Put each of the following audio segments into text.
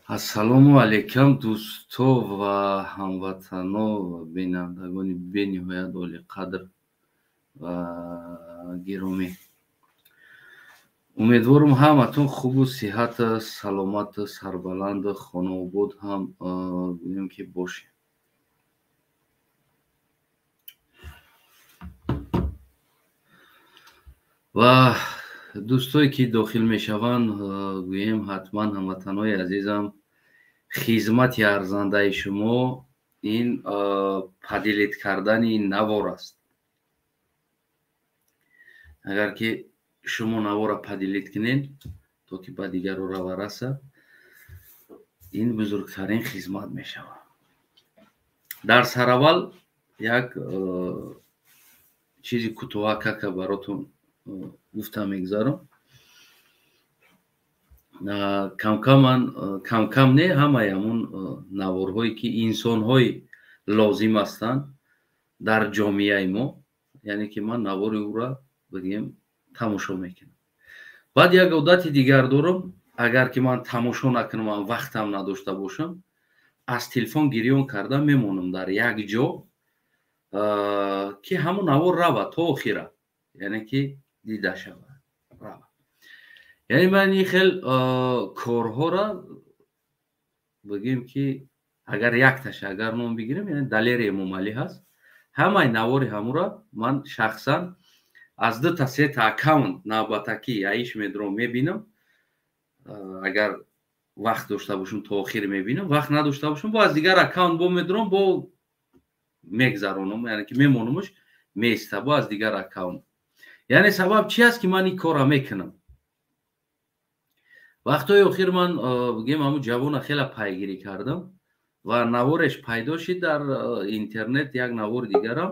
ассалому алайкум дӯсто ва ҳамватано ва бинандагони бениҳоят олиқадр ва гиромӣ. умедворам ҳаматон хубу сиҳату саломату сарбаланду хонаобод ҳам гӯем ки бошед. ва дӯстое ки дохил мешаванд, гӯем ҳатман ҳамватанои азизам, хизмати арзандаи шумо ин падилид кардани навор аст. агар ки шумо навора падилид кунед то ки ба дигару рава раса, ин бузургтарин хизмат мешавад. дар сараввал як чизи кӯтоҳакака баротон гуфта мегзарам. камкам не ҳамаи ҳамун наворҳое ки инсонҳои лозим ҳастанд дар ҷомеаи мо, яъне ки ман навори ӯра бигем тамошо мекунам. баъд як одати дигар дорам, агар ки ман тамошо накунам, ман вақтам надошта бошам, аз телефон гирён карда мемонам дар як ҷо ки ҳамун навор равад то охира, яъне ки дида шавад, равад. яъне ман ин хел корҳора бигем ки агар якташ агар ном бигирем, яъне Далери Эмомалӣ ҳаст. ҳамаи навори ҳамура ман шахсан аз 2 та 3 та аккаунт навбатакӣ аиш медорам, мебинам. агар вақт дошта бошам то охир мебинам, вақт надошта бошам бо аз дигар аккаунт бо медорам, бо мегзаронам, яъне ки мемонамш меиста бо аз дигар аккаунт. яъне сабаб чи аст ки ман ин кора мекунам? вақтҳои охир ман бигем ҳамун ҷавона хела пайгирӣ кардам ва навореш пайдо шид дар интернет. як навори дигарам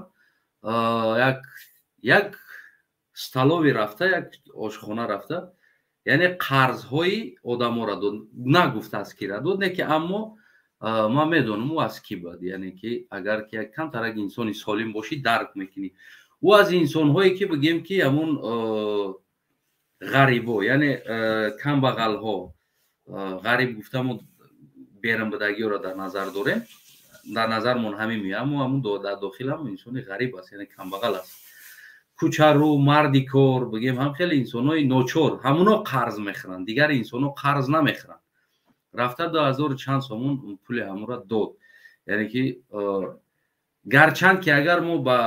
як столове рафта, як ошхона рафта, яъне қарзҳои одаморо дод, нагуфта аз кира дод, не ки аммо ман медонам ӯ аз ки буд. яъне ки агар ки як камтарак инсони солим бошӣ, дарк мекунӣ. ӯ аз инсонҳое ки бигем ки ҳамун ғарибо, яъне камбағалҳо, ғариб гуфтамо беранбудагиёро дар назар дорем, дар назармон ҳамин меояд, аммо ҳамун дар дохил ҳам инсони ғариб аст, яъне камбағал аст. кӯчару, марди кор, бигем ҳам хеле инсонҳои ночор, ҳамуно қарз мехӯранд, дигари инсонҳо қарз намехӯранд. рафта 2000 чанд сомон пули ҳамура дод. яъне ки гарчанд ки агар мо ба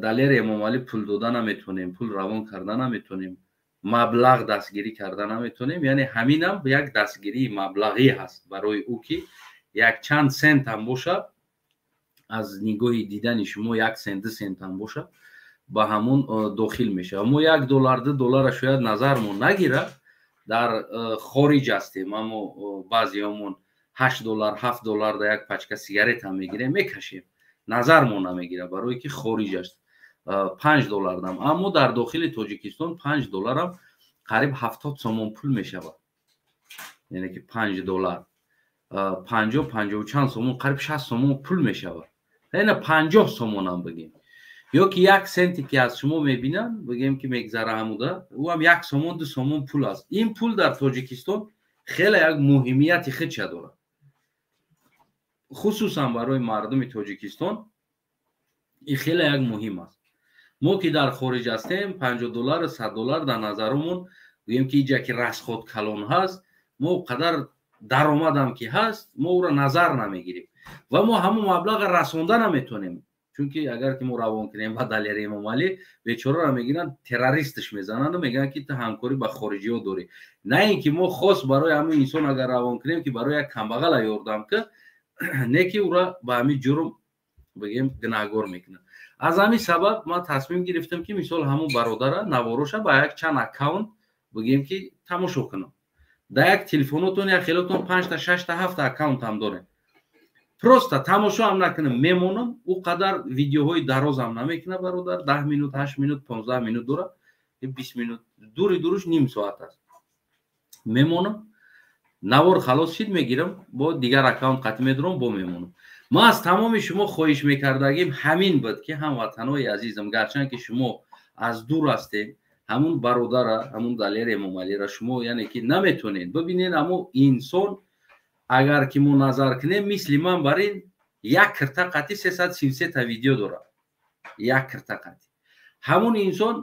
Далери Эмомалӣ пул дода наметонем, пул равон карда наметонем, маблағ дастгирӣ карда наметонем, яъне ҳаминам як дастгирии маблағӣ ҳаст барои ӯ ки як чанд сентам боша, аз нигоҳи дидани шумо 1 сент 2 сентам боша, ба ҳамун дохил мешавад. мо $1 $2 шояд назармон нагирад, дар хориҷ ҳастем, аммо баъзеамон $8 $7 да як пачка сигарета мегирем, мекашем, назармон намегирад, барое ки хориҷ аст. $5 дам, аммо дар дохили Тоҷикистон $5 қариб 70 сомон пул мешавад. яъне ки $5 50 чанд сомон, қариб 60 сомон пул мешавад. яъне 50 сомонам бигем. ё ки 1 сенти ки аз шумо мебинанд, бигем ки мегзара ҳамуда, ӯ ҳам 1 сомон 2 сомон пул аст. ин пул дар Тоҷикистон хеле як муҳимияти худша дорад, хусусан барои мардуми Тоҷикистон. ин хеле як муҳим аст. мо ки дар хориҷ ҳастем, $50 $100 дар назаромон, гӯем ки инҷа ки расход калон ҳаст, мо қадар даромадам ки ҳаст, мо ӯро назар намегирем ва мо ҳамун маблағро расонда наметонем. чунки агар ки мо равон кунем ба Далери Эмомалӣ, бечораро мегиранд, террористш мезананду мегӯянд ки ту ҳамкорӣ ба хориҷиҳо дорӣ. на ин ки мо хос барои ҳамун инсон агар равон кунем ки барои як камбағала ёрдам кун, не ки ӯро ба ҳамин ҷурм бигем гунаҳгор мекунад. аз ҳамин сабаб ман тасмим гирифтам ки мисол ҳамун бародара навороша ба як чанд аккаунт бигем ки тамошо кунам. дар як телефонотон як хелотон 5 та 6 та 7 та аккаунтам дорем. просто тамошо ҳам накунам, мемонам. ӯ қадар видеоҳои дарозам намекунад бародар, 10 минут 8 минут 15 минут дорад, 20 минут, дури дуруш ним соат аст. мемонам, навор халос шид мегирам, бо дигар аккаунт қатъ медорам, бо мемонам. ман аз тамоми шумо хоҳиш мекардагим ҳамин буд ки ҳамватанои азизам, гарчанд ки шумо аз дур ҳастед, ҳамун бародара, ҳамун Далер Эмомалиро шумо яъне ки наметонед бибинед. аммо инсон агар ки мо назар кунем, мисли ман бар ин як кирта қати 333 видео дорад. як кирта қати. ҳамун инсон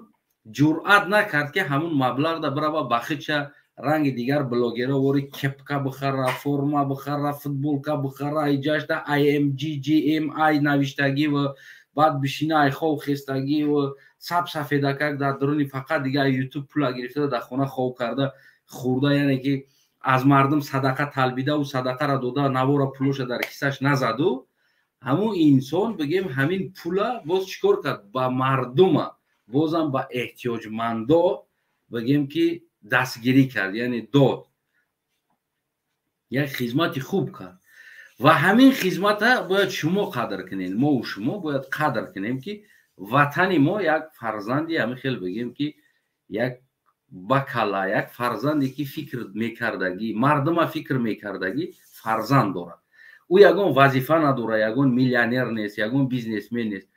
ҷуръат накард ки ҳамун маблағда барава бахича ранги дигар блогера вори кепка бихара, форма бихара, футболка бихара, иҷашта IMG GMI навиштагӣ ва баъд бишина айхов хестагӣ ва саб сафедакак дар дуруни фақат дигар YouTube пула гирифта дар хона хов карда хӯрда, яъне ки аз мардум садақа талбидаву садақара дода навора пулоша дар кисаш назаду, ҳамун инсон бигем ҳамин пула боз чикор кард? Ба мардума, бозам ба эҳтиёҷмандо бигем ки дастгирӣ кард, яъне дод. як хизмати хуб кард. ва ҳамин хизмата бояд шумо қадр кунед. мову шумо бояд қадр кунем ки ватани мо як фарзанди ҳамин хел бигем ки як бакала, як фарзанде ки фикр мекардагӣ, мардума фикр мекардагӣ фарзанд дорад. ӯ ягон вазифа надорад, ягон миллионер нест, ягон бизнесмен нест.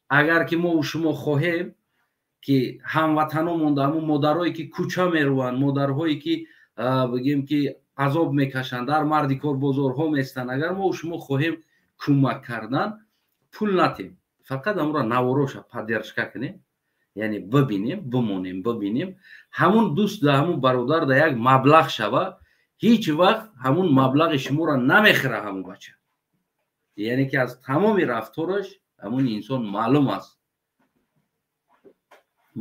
агар ки мову шумо хоҳем ки ҳамватаномон ҳамун модарҳое ки кӯча мерӯанд, модарҳое ки бигем ки азоб мекашанд, дар марди корбозорҳо местанд, агар мову шумо хоҳем кӯмак кардан, пул натем, фақат ҳамура навороша поддержка кунем, яъне бибинем, бимонем, бибинем. ҳамун дӯст да ҳамун бародар да як маблағ шава, ҳеҷ вақт ҳамун маблағи шуморо намехӯра ҳамун бача. яъне ки аз тамоми рафтораш ҳамун инсон маълум аст.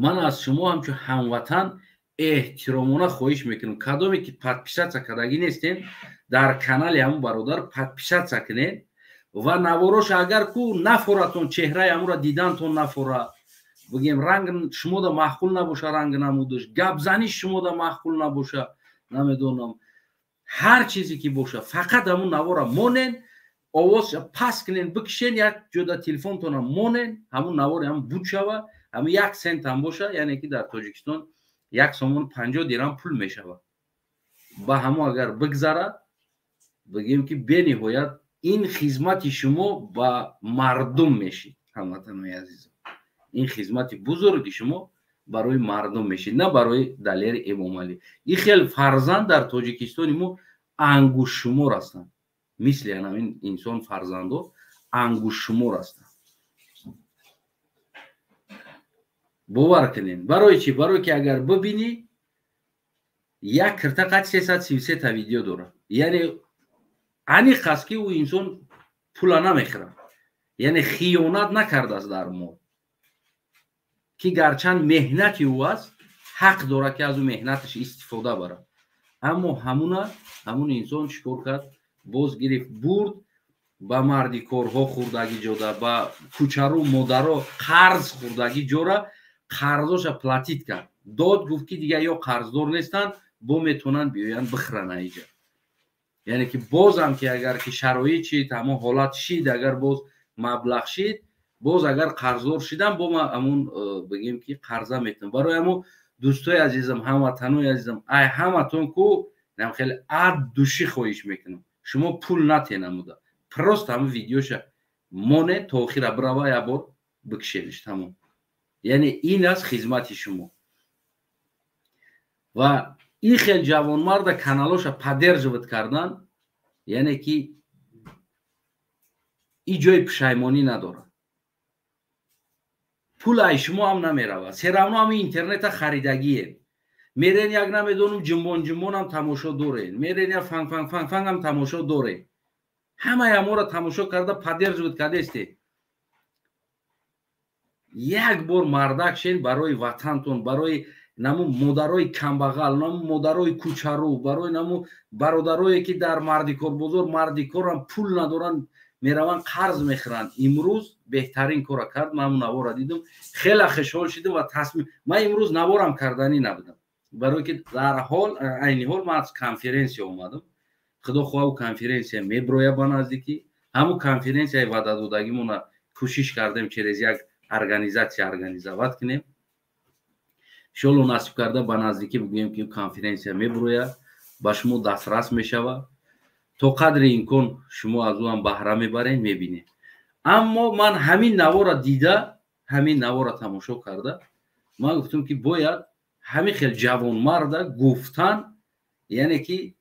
ман аз шумо ҳамчун ҳамватан эҳтиромона хоҳиш мекунам, кадоме ки подписатсия кардагӣ нестен, дар канали ҳамун бародар подписатсия кунед ва навороша агар ку нафоратон, чеҳраи ҳамура дидантон нафора, бигем ранг шумода маъқул набоша, ранг намудаш, гапзаниш шумода маъқул набоша, намедонам ҳар чизе ки боша, фақат ҳамун навора монен, овозша паст кунен, бикишен, як ҷода телефонтона монен, ҳамун навори ҳам буд шава, ҳамун 1 сент ҳам боша, яъне ки дар Тоҷикистон 1 сомон 50 дирҳам пул мешава. ба ҳамон агар бигзарад, бигем ки бениҳоят ин хизмати шумо ба мардум мешид. ҳамватанои азизам, ин хизмати бузурги шумо барои мардум мешид, на барои Далери Эмомалӣ. ин хел фарзанд дар Тоҷикистони мо ангушшумор ҳастанд. мисли ҳамин инсон фарзандо ангушшумор ҳастанд. бовар кунед. барои чӣ? барое ки агар бибинӣ, як кирта қати 333 видео дорад. яъне аниқ аст ки ӯ инсон пула намехӯрад, яъне хиёнат накардааст дар мол, ки гарчанд меҳнати ӯ аст, ҳақ дорад ки аз ӯ меҳнаташ истифода барад. аммо ҳамун инсон чикор кард? боз гирифт бурд, ба марди корҳо хӯрдагӣ ҷода, ба кӯчару модаро қарз хӯрдагӣ ҷора қарзоша платит кард. дод гуфт ки дигар ё қарздор нестанд, бо метавонанд биёянд бихӯранд аиҷа. яъне ки бозам ки агар ки шароит шид, ҳамон ҳолат шид, агар боз маблағ шид, боз агар қарздор шидан, бо ма ҳамун бигем ки қарза метавонам. барои ҳамон дӯстои азизам, ҳамватанои азизам, ай ҳаматон ку нам хеле ад душӣ хоҳиш мекунам, шумо пул натен намуда, просто ҳамун видеоша монед то охира бирава як бор бикишедиш, тамом. яъне ин аст хизмати шумо. ва ин хел ҷавонмарда каналоша поддерживать кардан, яъне ки ин ҷои пушаймонӣ надорад. пулаи шумо ҳам намеравад. серавно ҳамин интернета харидагием. мерен як намедонам ҷумбон тамошо дорен, мерен як фанг тамошо дорен. ҳамаи ҳаморо тамошо карда поддерживать кардестед. як бор мардак шен барои ватантон, барои наму модарои камбағал, наму модарои кӯчару, барои наму бародарое ки дар марди корбозор, марди корам пул надоранд, мераванд қарз мехӯранд. имрӯз беҳтарин кора кард. ман навора дидам, хеле хушҳол шудам ва тасмим. ман имрӯз наворам карданӣ набудам, барое ки дар айни ҳол ман аз конференсия омадам. худо хоҳа ӯ конференсия меброя ба наздикӣ. ҳамун конференсияи ваъдадодагимона кӯшиш кардем через як организация организовать кунем. иншолло насиб карда ба наздикӣ бигӯем ки конференсия меброяд, ба шумо дастрас мешавад. то қадри имкон шумо аз ӯ ҳам баҳра мебаред, мебинед. аммо ман ҳамин навора дида, ҳамин навора тамошо карда, من گفتم که باید همین خیلی جوانمرد گفتن، یعنی که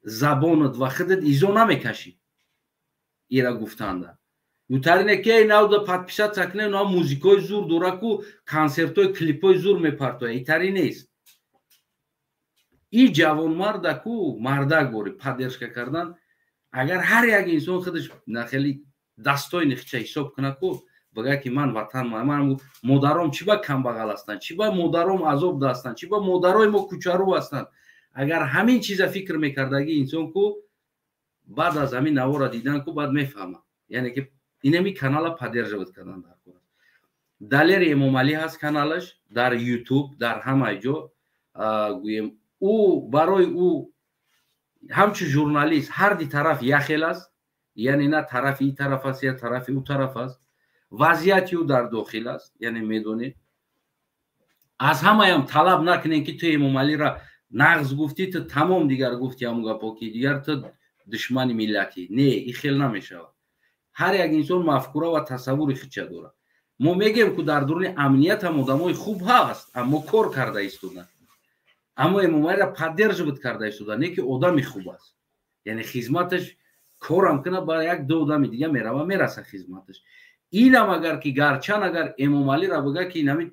زبانت و خودت ایزو نمیکشی ایرا گفتن ده یوترینه که ناو دا подписать سکنه ناو موزیکای زور دورکو کنسرتای کلیپای زور میپرتوه ایتری نیست. این جوانمرد کو مردک بوری поддержка کردن، اگر هر یک انسان خودش خیلی دستای نخچه حساب کنه کو بگه که من وطن من مادرام چی با کمبغل هستن، چی با مادرام عذاب داشتن، چی با مادرای ما کوچارو هستن. اگر همین چیزا فکر میکردگی انسان کو بعد از همین نوارا دیدن کو بعد میفهمه، یعنی که اینمی کانال поддерживать کردن در کار. دلیر امام علی هست کانالش در یوتیوب در همه جا. گویم او برای او همچون ژورنالیست هر دی طرف یخیل است، یعنی نه طرف این طرف است یا طرف او طرف است، وضعیتی او در داخل است، یعنی میدونید از همه هم طلب نکنین که تو امام علی را نقض گفتی تو تمام دیگر گفتی همون گپا که دیگر تو دشمن ملتی. نه این خیلی نمیشه. هر یک انسان مفکوره و تصور خودش داره. ما میگیم که در درون امنیت هم آدمای خوب هست اما کار کرده ایستادن، اما امام علی را поддерживать کرده ایستادن، نه که آدم خوب است، یعنی خدمتش کارم کنه برای یک دو آدم دیگه میرسه خدمتش. اینم اگر که گرچن اگر امام علی را بگه که اینم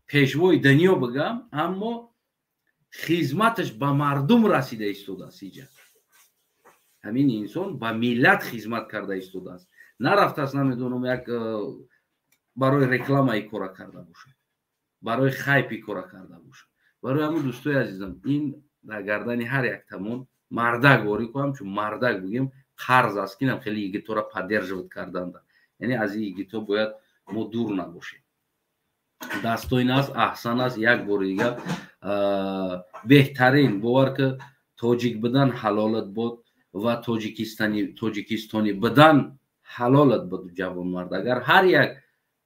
پیشوای دنیا بگم، اما خدمتش به مردم رسیده ایستاده است. اینجا همین انسان با ملت خدمت کرده ایستاده است، نرفته است نمیدونم یک برای رکلام ای کار کرده باشه، برای خیپی کار کرده باشه. برای همون دوستای عزیزم این در گردن هر یک تمون مردک واری کنم، چون مردک بگیم قرض است که خیلی ایگه تو را поддерживать کردن، یعنی از این ایگه تو باید ما دور نباشیم. دستوین است، احسان است. یک بار دیگه بهترین باور که تاجیک بدن حلالت بود و تاجیکستانی بدن حلالت بود. جوان مرد اگر هر یک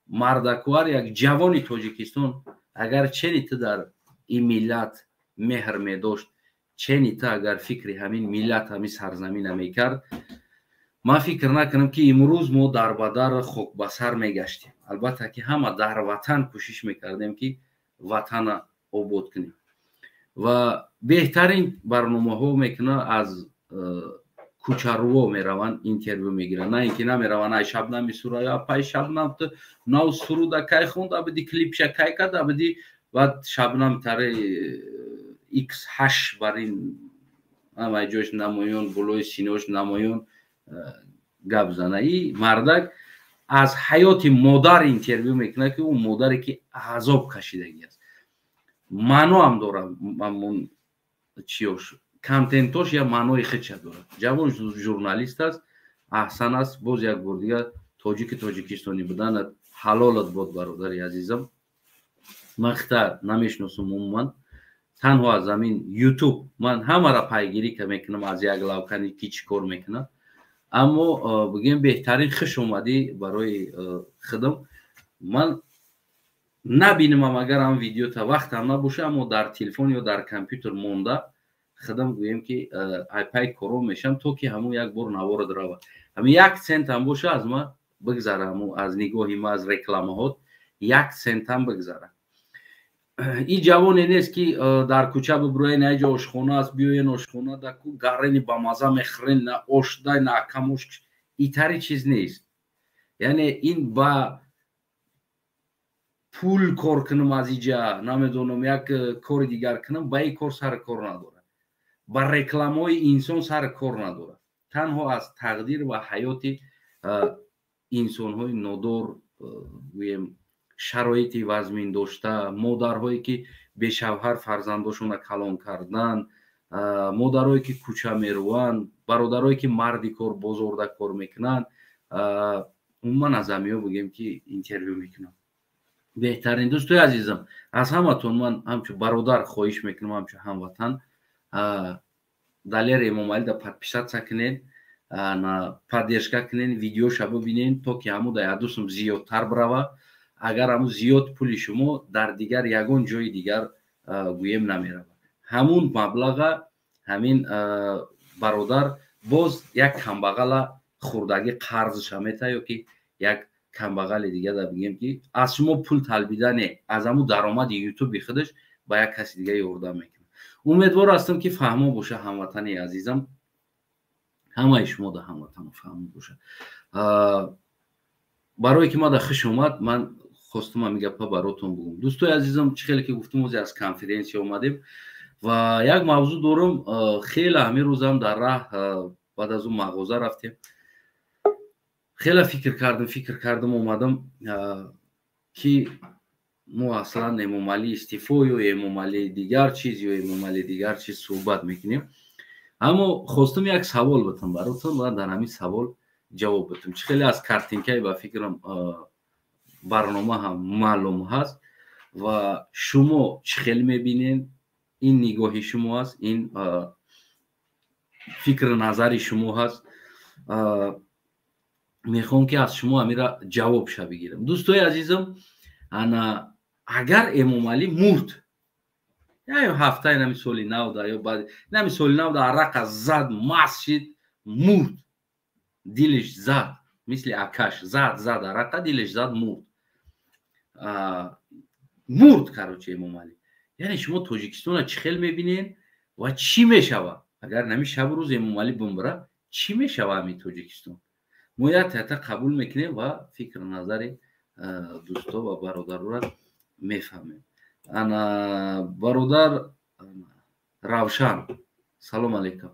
مردک و هر یک جوانی تاجیکستان اگر چنیت در این ملت مهر می داشت، چنیت اگر فکری همین ملت همین سرزمین می کرد، ما فکر نکنم که امروز ما در بدر خوک بسر می گشتیم. البته که همه در وطن کوشش میکردیم که وطن آباد کنیم و بهترین برنامه ها میکنه از کوچروا میروند اینترویو میگیرن، نه اینکه نمیروند ای شبنم میسوره یا پای شبنم تو نو سرود کای خوند ابدی کلیپ شکای کرد ابدی بعد شبنم تره X8 برین اما جوش نمایون بلوی سینوش نمایون گپ زنه. این مردک از حیات مادر اینترویو میکنه که اون مادری که عذاب کشیدگی است. معنی هم داره، ممون چیوش کانتنتوش یا معنی خودش داره. جوان ژورنالیست است، احسن است. باز یک بار دیگه تاجیکستانی بودن حلالت بود برادر عزیزم. مختار نمیشناسم من، تنها از زمین یوتیوب من همه را پیگیری که میکنم از یک لوکنی کی چی کار میکنه. اما بگیم بهترین خوش اومدی برای خودم. من نبینم اگر هم ویدیو تا وقت هم نباشه، اما در تلفن یا در کامپیوتر مونده خودم گویم که ایپای کارو میشم تو که همون یک بار نوار داره همون یک سنت هم باشه از ما بگذره، همون از نگاهی ما از رکلامه ها یک سنت هم بگذره. این جوانی نیست که در کوچه ببروین اینجا آشخانه است بیاین آشخانه دکو گرینی با مزه میخرین نه آش دای نه کموش، این تری چیز نیست. یعنی این با پول کار کنم از اینجا نمیدونم یک کار دیگر کنم، با این کار سر کار نداره، با رکلامای انسان سر کار نداره. تنها از تقدیر و حیات انسان های نادار ویم شرایطی وزمین داشته، مادرهایی که به شوهر فرزنداشون کلان کردن، مادرهایی که کوچه میروند، برادرهایی که مردی کار بزرگ کار میکنن. من از همیا بگیم که اینترویو میکنم. بهترین دوستای عزیزم از همتون من همچون برادر خواهش میکنم، همچون هموطن دلیر امام علی دا подписаться کنین، поддержка کنین، ویدیو شبو ببینین تا که همو دا یادوسم زیادتر بروه. اگر همون زیاد پولی شما در دیگر یگان جای دیگر گویم نمیره، همون مبلغ همین برادر باز یک کمبغل خوردگی قرضش میته یا که یک камбағали дига да бигем ки аз шумо пул талбидане аз аму даромади ютуби худаш ба як каси дига ёрдам мекунад. умедвор ҳастам ки фаҳмо боша ҳамватани азизам, ҳамаи шумо да ҳамватану фаҳмо боша. барое ки мада хуш омад, ман хостум ҳами гапа баротон бугум. дӯстои азизам, чӣ хеле ки гуфтум ози аз конференсия омадем ва як мавзӯъ дорам. хеле ҳамин рӯзам дар раҳ баъд аз он мағоза рафтем. хеле фикр кардам омадам ки мо аслан Эмомалӣ истифо ё Эмомалӣ дигар чиз ё Эмомалӣ дигар чиз суҳбат мекунем. аммо хостам як савол батам баротон ва дар ҳамин савол ҷавоб батам. чӣ хеле аз картинкаи ба фикрам барнома ҳам маълум ҳаст ва шумо чӣ хеле мебинед? ин нигоҳи шумо аст, ин фикру назари шумо ҳаст. мехоҳам ки аз шумо ҳамира ҷавобша бигирам. дӯстои азизам, ана агар Эмомалӣ мурд, ё ҳафтаи нами соли навда ё баъд нами соли навда арақа зад, маст шид, мурд, дилиш зад, мисли акаш зад арақа, дилиш зад, мурд. мурд карочи Эмомалӣ. яъне шумо Тоҷикистона чӣ хел мебинед ва чӣ мешава агар нами шабу рӯз Эмомалӣ бимира? чӣ мешава ҳамин Тоҷикистон? мо як-як қабул мекунем ва фикру назари дӯсто ва бародарро мефаҳмем. ана бародар Равшан, салом алейкум.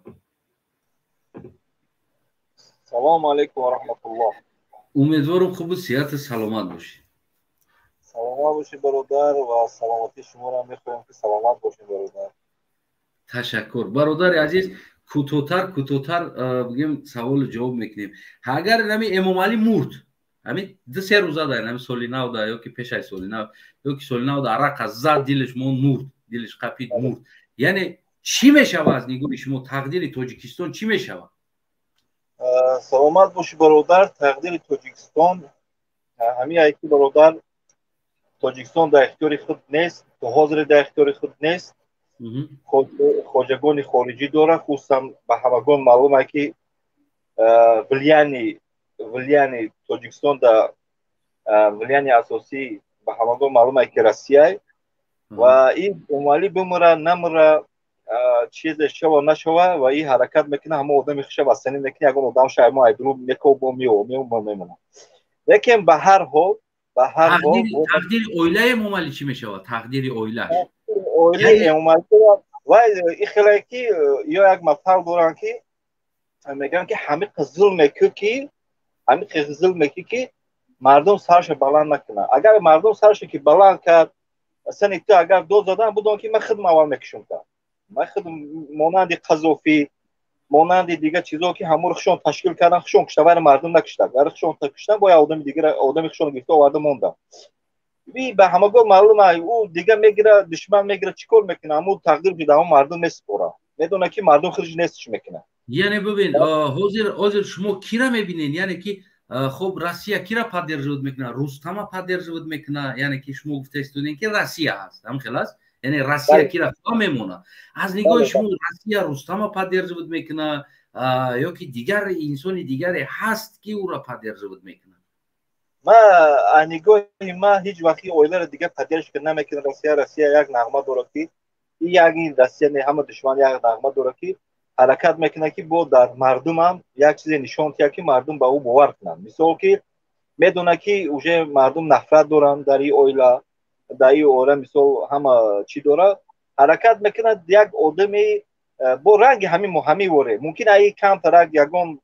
салом алейкум ва раҳматуллоҳ. умедворам хубу сиҳату саломат бошӣ. саломат бошед бародар ва саломати шуморо мехоҳам ки саломат бошед бародар. ташаккур. бародари азиз, кӯтоҳтар бигем саволу ҷавоб мекунем. агар нами Эмомалӣ мурд, ҳамин 2-3 рӯза дар нами соли навда ё ки пешаи соли нав ё ки соли навда арақа зад, дилиш монд мурд, дилиш қапид мурд. яъне чӣ мешава аз нигоҳи шумо? тақдири Тоҷикистон чӣ мешава? саломат бошед бародар. тақдири Тоҷикистон ҳамин ки бародар, Тоҷикистон дар ихтиёри худ нест, то ҳозир дар ихтиёри худ нест. хоҷагони хориҷӣ дорад. хусусан ба ҳамагон маълум аст ки влияни Тоҷикистон дар влияни асосӣ ба ҳамагон маълум аст ки Россия ва ин Эмомалӣ бимира намира, чизе шава нашава ва ин ҳаракат мекуна, ҳама одами хуша васанӣ мекуна, ягон одам шаймо айбрӯ мекобо мемона. лекин ба ҳар ҳол тақдири оилаи Эмомалӣ чӣ мешавад? тақдири оилааш оилаи Эмомалӣ ва ин хеле ки ё як мафҳум доранд ки мегӯянд ки ҳамиқи зул мекӣ ки мардум сарша баланд накунад. агар мардум сарша ки баланд кард, сани ту агар дод задан, будон ки ман худам аввал мекушонда. ман худам монанди Қазофӣ, монанди дигар чизо ки ҳамаро хушон ташкил кардан, хушон куштавари мардум накуштад. агар хушон куштан, бояд одами дигар, одами хушон гирифта оварда монда. ви ба ҳамагон маълум аст, ӯ дигар мегира, душман мегира, чикор мекуна, аммо тақдир ки дар мардум месупора. медона ки мардум худаш нестиш мекуна. яъне бибин, ҳозир шумо кира мебинед? яъне ки хуб Россия кира поддерживать мекуна? Рустама поддерживать мекуна? яъне ки шумо гуфтаистудем ки Россия ҳаст, ҳамин аст? яъне Россия кира хуба мемона? аз нигоҳи шумо Россия Рустама поддерживать мекуна ё ки дигар инсони дигаре ҳаст ки ӯро поддерживать мекуна? аз нигоҳи ман ҳеҷ вақти оиларо дигар поддержка намекунад. Россия як нағма дорад ки ин Россия не, ҳама душман як нағма дорад ки ҳаракат мекунад ки бо дар мардумам як чизе нишон диҳад ки мардум ба ӯ бовар кунанд. мисол ки медонад ки уже мардум нафрат доранд дар ин оила, дар ин олам, мисол ҳама чӣ дорад, ҳаракат мекунад як одами бо ранги ҳамин воре. мумкин аи камтар ягон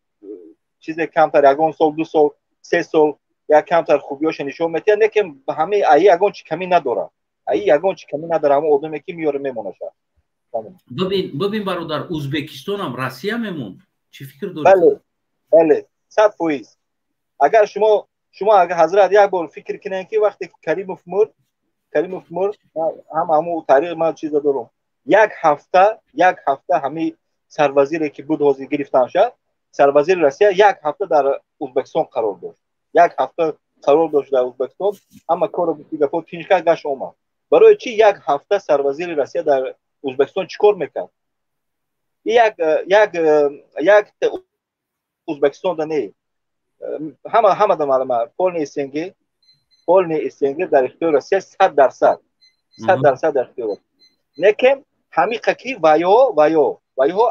чизе камтар, ягон сол, 2 сол, 3 сол як камтар хубиёша нишон метиҳад, лекин ҳамин аи ягон чӣ камӣ надорад. ҳамин одаме ки меёре мемонаша. бибин бародар, Ӯзбекистон ҳам Россия мемонд? чӣ фикр доред? бале 100%. агар шумо агар ҳазрат як бор фикр кунед ки вақте ки Каримов мурд, ҳамамо таърих ман чиза дорам, як ҳафта ҳамин сарвазире ки буд ҳозир гирифтан шуд, сарвазири Россия як ҳафта дар Ӯзбекистон қарор дошт. як ҳафта қарор дошт дар Ӯзбекистон, ҳама коро гапо тинчка гашт омад. барои чӣ як ҳафта сарвазири Россия дар Ӯзбекистон чӣ кор мекард? як Ӯзбекистон да не, همه معلومه پول استنگی در اختیار روسیه 100% در اختیار. لیکن همین که وایو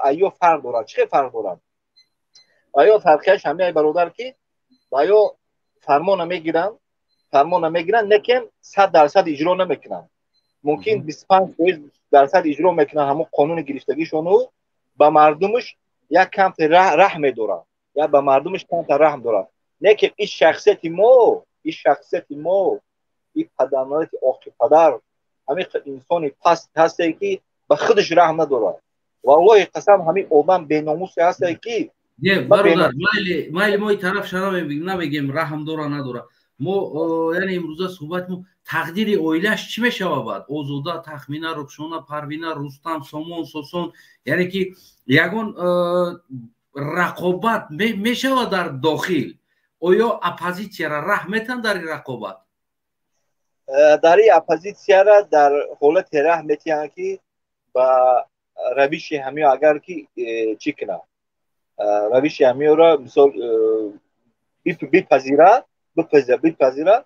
ایو فرق دارن. چه فرق دارن؟ وایو فرقش همین برادر که وایو فرمان میگیرن لیکن 100% اجرا نمیکنن. ممکن 25% اجرا میکنن همون قانون گرفتگیشونو با مردمش یک کم رحم داره یا با مردمش کم رحم داره. لیکن این شخصیت ما این پدرانت آخی پدر همین انسانی پست هسته که به خودش رحم نداره. والله قسم همین آدم بیناموسی هسته که برادر مایل ما این طرف شما نمیگیم رحم داره نداره. ما یعنی امروزه صحبت مو تقدیر اویلش چی میشه بعد اوزودا تخمینه رخشونه پروینه رستم سامان سوسون یعنی که یگان رقابت میشه در داخل آیا اپوزیسیا را رحمتن در رقابت در این اپوزیسیا را در حالت رحمتیان که با روش همی اگر که چی کنه روش همی را مثال بپذیره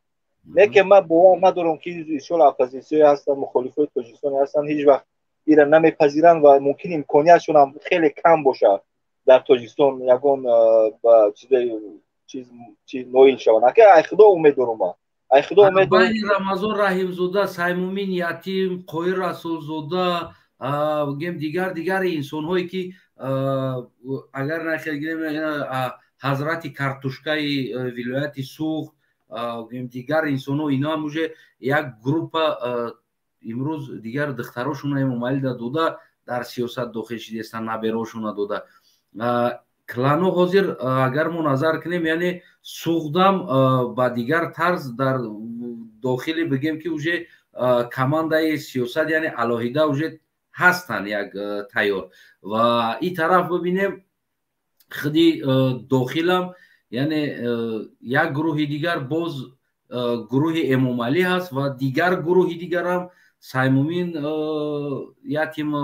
لیکن من باور ندارم که ایشون اپوزیسیون هستن مخالفای تاجیکستان هستن هیچ وقت ایرا نمیپذیرن و ممکن امکانیتشون هم خیلی کم باشه در تاجیکستان یگان با چیز نویل شون. اگه خدا امید دارم بین رمضان رحیم زاده سیمومین یتیم قوی رسول زاده گیم دیگر انسان هایی که اگر نخیر گیریم حضرت کارتوشکای ولایت سوخت دیگر انسان ها اینا هم یک گروپ امروز دیگر دختراشون هم اومالی داده در سیاست داخل شده هستن نبیراشون داده کلانو حاضر اگر ما نظر کنیم یعنی سوخدم با دیگر طرز در داخلی بگیم که اوجه کمانده سیاست یعنی علاهیده اوجه هستن یک تیار و این طرف ببینیم خودی داخلم یعنی یک گروه دیگر باز گروه امام علی هست و دیگر گروه دیگر هم سیمومین یتیم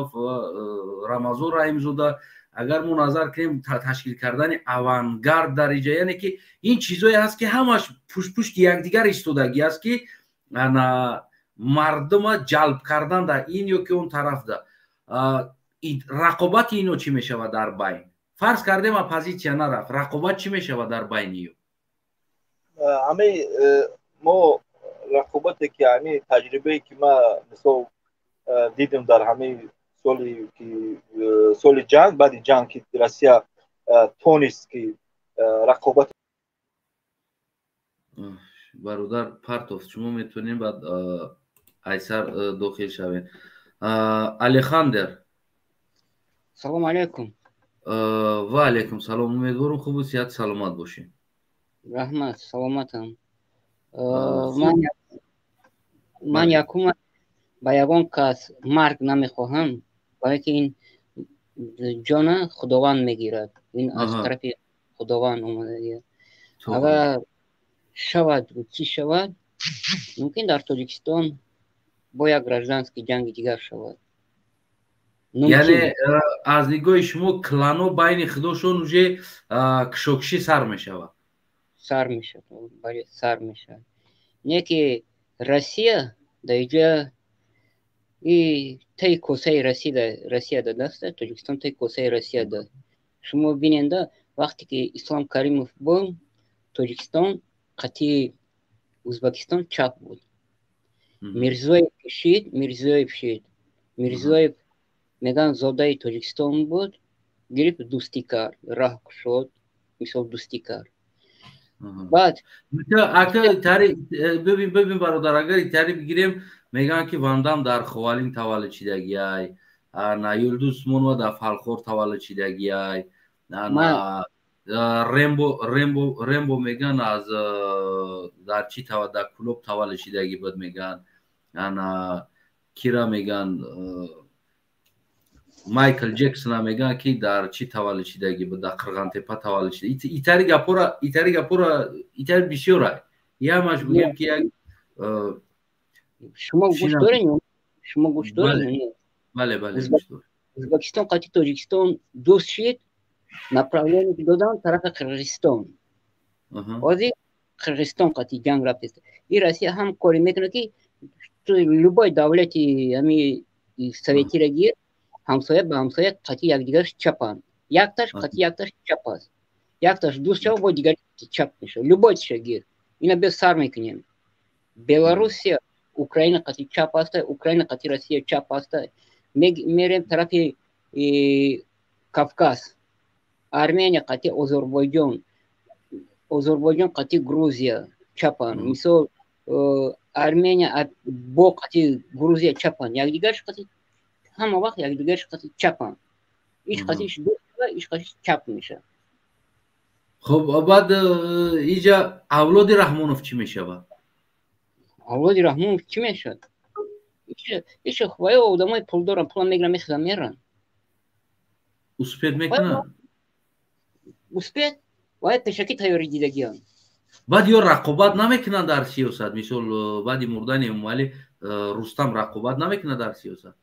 رمضان رحیم زاده اگر ما نظر کنیم تشکیل کردن اوانگارد در اینجا یعنی که این چیزایی هست که همش پشت یکدیگر ایستادگی است که مردم جلب کردن در این یا که اون طرف ده رقابت اینو چی میشه در بین فرض کردیم اپوزیسیا نرفت رقابت چی میشه در بین ایو همه ما رقابتی که همه تجربه که ما مثلا دیدیم در همه سال جنگ بعد جنگ که روسیه تونست که رقابت برادر پرتوف شما میتونین بعد ایسر داخل شوین الکساندر سلام علیکم و علیکم سلام امیدوارم خوب و صحت سلامت باشین رحمت سلامتم من یکم با یگان کس مرگ نمیخواهم باید این جان خداوند میگیرد این از طرف خداوند اومده اگر شود و چی شود ممکن در تاجیکستان با یک گражданский جنگ دیگر شود یعنی از نگاه شما کلانو بین خودشون уже کشاکشی سر میشود سر میشه بله سر میشه نه که روسیه در اینجا این تای کوسه روسیه داده است تاجیکستان تای کوسه روسیه داد شما بیننده وقتی که اسلام کریموف بود تاجیکستان قطعی ازبکستان چپ بود میرزویف میرزویف میگن زاده تاجیکستان بود گرفت دوستی کرد راه شد مثال دوستی کرد بعد ببین برادر اگر تاری بگیریم میگن که واندام در خوالین تولد شدگی ای نه یلدوز مونو در فالخور تولد شدگی ای نه رمبو میگن از در چی تولد در کلوب تولد شدگی بود میگن نه کیرا میگن مایکل جکسون میگن که در چی تولد شدگی بود در قرغان تپه تولد شده ایتاری گپورا ایتاری بسیاره یا ماش بگیم که یک شما گوش دارین بله گوش دارم ازبکستان قطعی تاجیکستان دوست شد направление که دادن طرف قرغیزستان Ози Кыргызстан қати ҷанг рафтест. И Россия ҳам коре мекунад ки любой давлати ҳами советиро гир ҳамсоя ба ҳамсоя қати якдигараш чапанд. Якташ қати якташ чап аст. Якташ дуст шава бо дигари чап мешавад. Любой чиша гир. Ина бес сар мекунем. Белоруссия, Украина қати чап аст, Украина қати Россия чап аст. Мерем тарафи Кавказ. Армения қати Озарбойҷон. Озарбойҷон қати Грузия чапан. Мисол Армения бо қати Грузия чапан. Якдигараш қати ҳама вақт якдигараш қати чапан. иш қатиш дуст ва иш қатиш чап мешавад. خب بعد اینجا اولاد رحمانوف چی میشود؟ اولاد رحمانوف چی میشود؟ ایش خواه آدمای پول دارن پول میگیرن میخوان میرن. اسپید میکنن؟ اسپید؟ باید تشکی تیاری دیدگیان. بعد یا رقابت نمیکنن در سیاست؟ مثل بعد مردن اموالی رستم رقابت نمیکنن در سیاست؟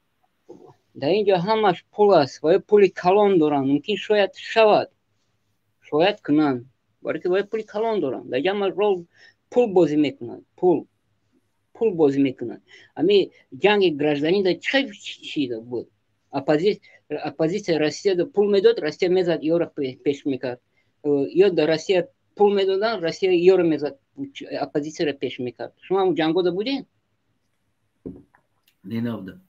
در اینجا همش پول است و پولی کلان دارن. ممکن شاید شود. شاید کنن. برای که باید پولی کلان دارن. در اینجا همش رول پول بازی میکنن. پول بازی میکنن. اما جنگ گраждани در چی بود؟ اپوزیسیا روسیه در پول میداد. روسیه میزد یورو پیش میکرد. یا در روسیه پول میدادن. روسیه یورو میزد. اپوزیسیا را پیش میکرد. شما هم جنگو دا بودین؟ نه نبودم.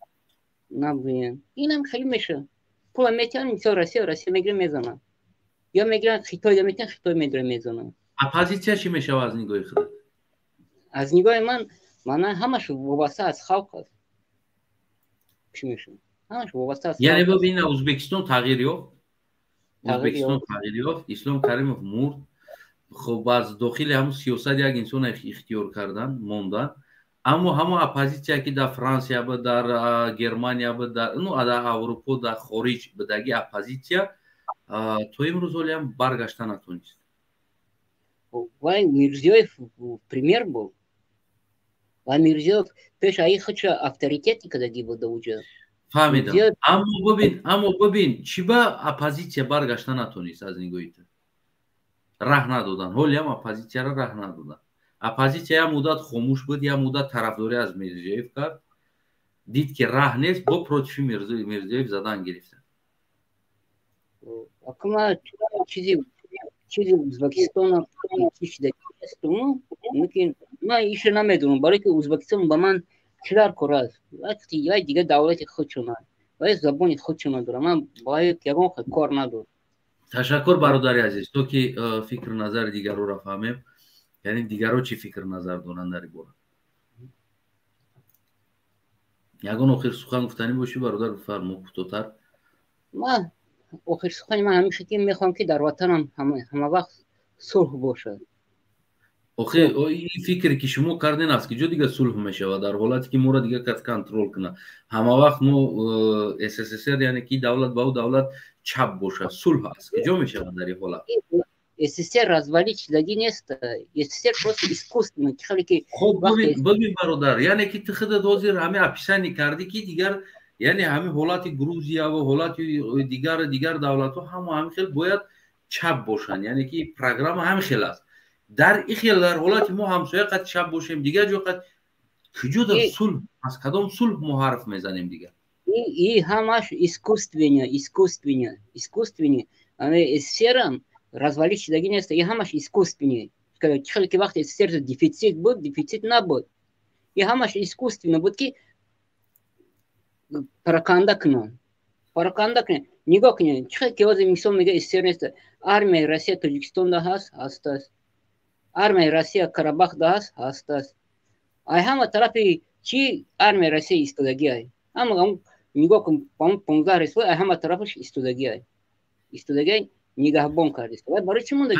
نبودین. این هم خیلی میشه. پول میتونن مثل روسیه میگیره میزنن. یا میگیرن خیتای یا میتونن خیتای میگیره میزنن. اپوزیسیا چی میشه از نگاه خودت؟ از نگاه من همش وابسته از خلق است. چی میشه؟ همش وابسته از یعنی ببین ازبکستان تغییر یافت. ازبکستان تغییر یافت. اسلام کریمov مرد. خب از داخل همون سیاست یک انسان اختیار کردن موندن. اما همون اپوزیسیا که در فرانسه بود در گرمانیا بود در اروپا در خارج بودگی اپوزیسیا تو امروز ولی هم برگشتن نتونست. وای میرزیوف پریمیر بود. و میرزیوف پیش ای خودش اتوریتتی کدی بود اونجا. فهمیدم. اما ببین چی با اپوزیسیا برگشتن نتونست از نگاهی تو. راه ندادن. ولی هم اپوزیسیا را راه ندادن. اپوزیسیا یا مدت خاموش بود یا مدت طرفداری از میرزیوف کرد. دید که راه نیست با پروتفی میرزیوف زدن گرفتن. اما چیزی ازبکستان چیش داشت ممکن من ایش نمیدونم برای که ازبکستان با من چیکار کنه وقتی یا دیگه دولت خودشونه و زبان خودشونه داره من باید یگان کار ندارم. تشکر برادر عزیز تو که فکر نظر دیگر رو فهمیم یعنی دیگرها چی فکر نظر دارن در این باره. یگان آخر سخن گفتنی باشی برادر بفرما کوتاه‌تر. من آخر سخن من همیشه که میخوام که در وطنم همه وقت صلح باشه. آخه این فکری که شما کردین است که جو دیگه صلح میشه و در حالتی که ما را دیگه کنترل کنه همه وقت ما SSSR یعنی که دولت با دولت چپ باشه صلح است که جو میشه در این حالت. SSSR развалить شدگی نیست. SSSR просто искусственно که خب ببین برادر یعنی که تو خودت حاضر همه اپیسانی کردی که دیگر یعنی همه حالت گروزیا و حالت دیگر دولت ها هم خیلی باید چپ باشن یعنی که پروگرام هم خیلی است در این خیلی در حالت ما همسایه قد چپ باشیم دیگر جو قد کجا در صلح از کدام صلح ما حرف میزنیم دیگر این همش искусственное SSSR развалить شدگی نیست این همش искусственное خیلی که وقت SSSR دефицит بود دефицит نبود این همش искусственно بود که پراکنده کنن نگاه کنن چقدر که واسه میسون میگه SSSR نیست армия Россия Таджикистан да هست армия Россия Карабах да هست ای همه طرفی چی армия Россия ایستادگی ای اما نگاه کن 15 رسول ای همه طرفش ایستادگی نگهبان کرده است برای چی مونده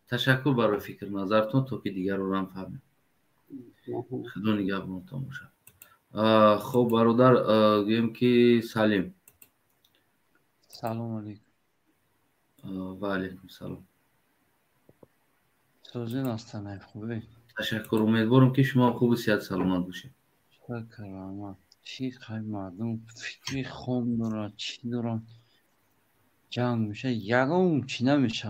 تشکر برای فکر نظرتون تو که دیگر رو هم فهمیم خدا نگهبانتون باشه. خب برادر گویم که سلیم. سلام علیکم. و علیکم سلام. سوزین هستن خوبه؟ تشکر امیدوارم که شما خوب و صحت سلامت باشید. شکر چی خیلی مردم فکری خون دارن چی دارن جنگ میشه یگان چی نمیشه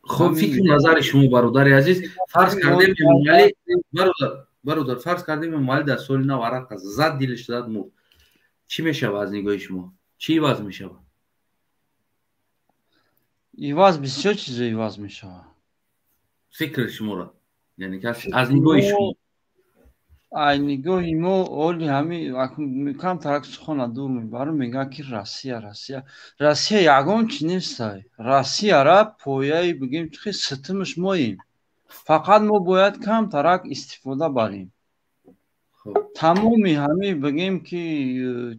خب فکر نظر شما برادر عزیز فرض کردیم امامعلی برادر فرض کردیم امامعلی در سال 9 عرق زد دلش داد مرد چی میشه از نگاه شما چی عوض میشه عوض بسیار چیز عوض میشه فکر شما را یعنی که از نگاه شما ай нигоҳи мо оли ҳами камтарак сухона дур мебарам мегӯяд ки Россия ягон чӣ нестай. Россияра пояи бигем чихи ситимаш моем. Фақат мо бояд камтарак истифода барем. Тамоми ҳами бигем ки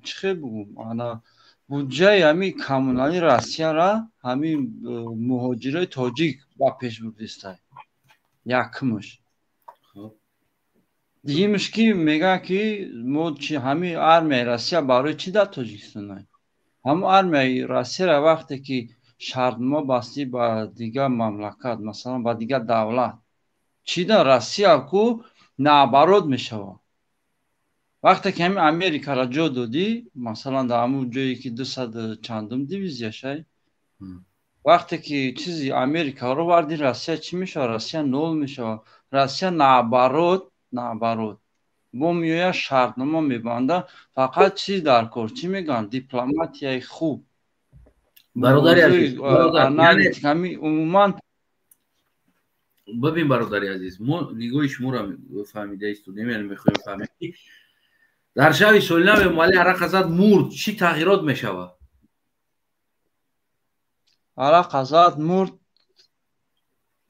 чихе бугум ана буҷаи ҳами коммунали Россияра ҳами муҳоҷирои тоҷик ба пеш бурдистай. Якмаш Дигимаш ки мега ки мо чи ҳами армияи Россия барои чи дар Тоҷикистон аем. Ҳамо армияи Россияра вақте ки шартнома басти ба дигар мамлакат, масалан ба дигар давлат, чи дар Россия ку наоборот мешава. Вақте ки ҳами Америкара ҷо додӣ, масалан дар ҳамун ҷое ки 200 чандум дивизия шай, вақте ки чизи Америкаро варди Россия чӣ мешава? Россия нол мешава. Россия наоборот бо меояд шартнома мебанда фақат чӣ дар кор чӣ мегӯянд дипломатияи хуб бародари азиз аналитиками умуман бибин бародари азиз мо нигоҳи шуморо фаҳмида истодем яъне мехоҳем фаҳмем ки дар шаби соли нави эмомалӣ арақ азад мурд чӣ тағйирот мешавад арақ азад мурд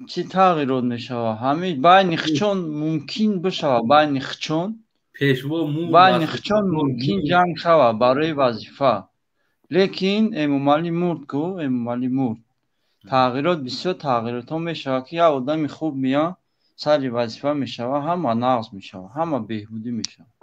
چی تغییرات میشود؟ همین بین خچون ممکن بشود بین خچون ممکن جنگ شود برای وظیفه لیکن امامعلی مرد کو امامعلی مرد تغییرات بسیار تغییرات ها میشود که یک آدم خوب میاد سر وظیفه میشود همه نقض میشود همه بهبودی میشود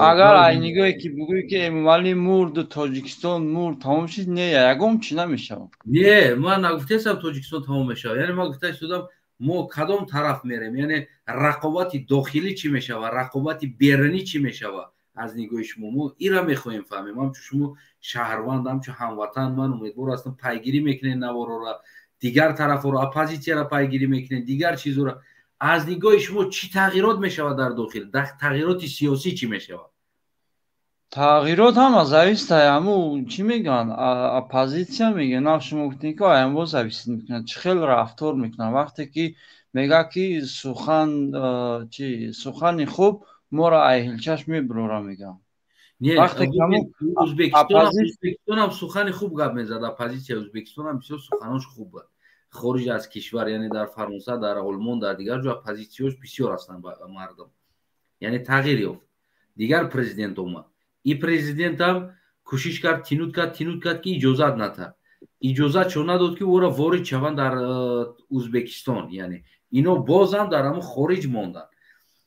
اگر اینگاهی که بگویی که امامعلی مرد و تاجیکستان مرد تمام شد نه یگم چی نمیشه نه من نگفتم تاجیکستان تمام میشه یعنی ما گفتم ما کدام طرف میریم یعنی رقابت داخلی چی میشه و رقابت بیرونی چی میشه از نگاه شما ما اینا میخوایم فهمیم هم شما شهروندم چه هموطن من امیدوار هستم پیگیری میکنین نوارا را دیگر طرف رو اپوزیسیا را پیگیری میکنین دیگر چیزا را از نگاه شما چی تغییرات میشود در داخل تغییرات سیاسی چی میشود تغییرات هم از зависит همو چی میگن اپوزیسیا میگن نه شما گفتین که هم зависит میکنن چه خیلی رفتار میکنن وقتی که میگه که سخن خوب ما را ایهلچش میبرورا میگن وقتی که ازبکستان هم سخن خوب گپ میزد اپوزیسیا ازبکستان هم بسیار سخناش خوبه خارج از کشور یعنی در فرانسه در آلمان در دیگر جا اپوزیسیونش بسیار هستند مردم یعنی تغییر یافت دیگر پرزیدنت اومد این پرزیدنت هم کوشش کرد تینود کرد که اجازت نداد اجازت چون نداد که او را وارد شوند در ازبکستان یعنی اینا باز هم در همون خارج ماندن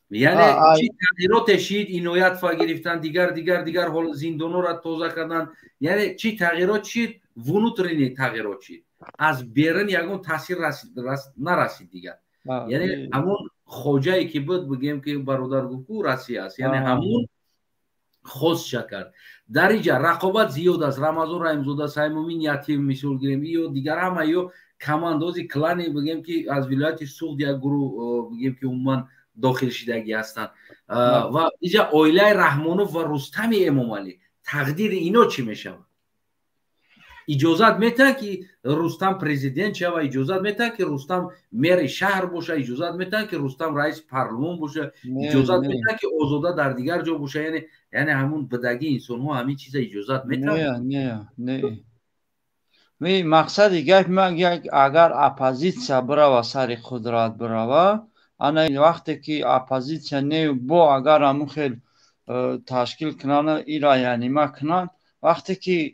یعنی چی تغییرات شید عنایت فا گرفتن دیگر حال زندانا را تازه کردن یعنی چی تغییرات شید ونوترینی تغییرات شید از بیرون یگون تاثیر نرسید دیگر یعنی همون خوجایی که بود بگیم که برادر گفت روسیه است یعنی همون خوش کرد در اینجا رقابت زیاد است رمضان رحمزاده سیمومین یتیم مثال گیریم یا دیگر همه یا کماندازی کلانی بگیم که از ولایت سوخت یک گروه بگیم که عموما داخل شدگی هستند و اینجا عائله رحمانوف و رستم امامعلی تقدیر اینا چی میشه اجازت میتن که رستم پرزیدنت شه و اجازت میتن که رستم میر شهر باشه اجازت میتن که رستم رئیس پارلمان باشه اجازت میتن که آزاده در دیگر جا باشه یعنی همون بدگی انسان ها همین چیز اجازت میتن نه مقصد یک اگر اپوزیسیا برا و سر قدرت برا انا وقتی که اپوزیسیا نه با اگر همون خیلی تشکیل کنن ایرا یعنی ما کنن وقتی که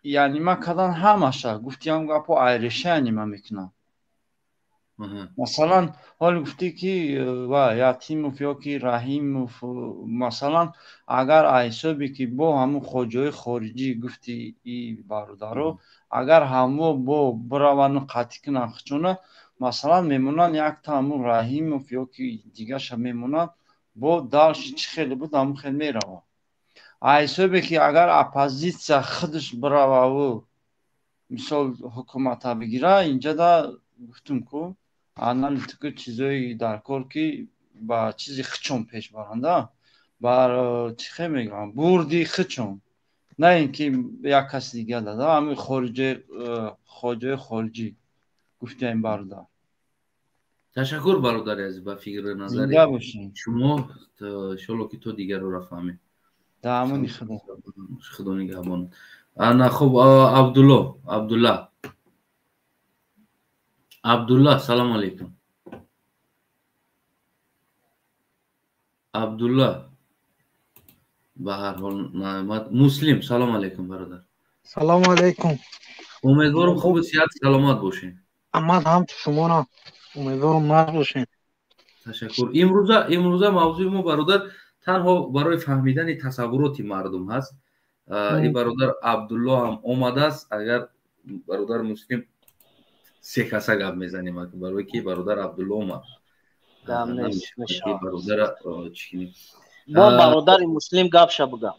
یعنی ما کدان همشه گفتیم گپو ایرشه یعنی ما میکنم مثلا حال گفتی که و یتیموف یا که رحیموف مثلا اگر حسابی که با همون خوجای خارجی گفتی ای برادرو اگر همو با براونو قطعی کنن خچونه مثلا میمونن یک تا همون رحیموف یا که دیگه شه میمونن با دارش چی خیلی بود همون خیلی میروه حسابی که اگر اپوزیسیا خودش براوه misol hukumata bigire اینجا da گفتم کو analitik چیزایی در کار که با چیزی خچون پیش برنده بر چی میگم بردی خچون نه اینکه یک کس دیگه داده همین خارجی گفتیم برادر. تشکر برادر عزیز با فکر نظری زنده باشین شما. انشالله که تو دیگر رو رفهمی دامونی خدا خدا نگهبان. انا خب عبدالله سلام علیکم. عبدالله به هر حال نعمت. مسلم سلام علیکم برادر. سلام علیکم. امیدوارم خوب صحت سلامت باشین. اما هم شما را امیدوارم مرد باشین. تشکر. امروزه موضوع ما برادر تنها برای فهمیدن تصورات مردم هست. این برادر عبدالله هم آمده است. اگر برادر مسلم سه کسا گپ میزنیم برای که برادر عبدالله اومد نمیشه که برادر چی با برادر مسلم گپ شو بگم.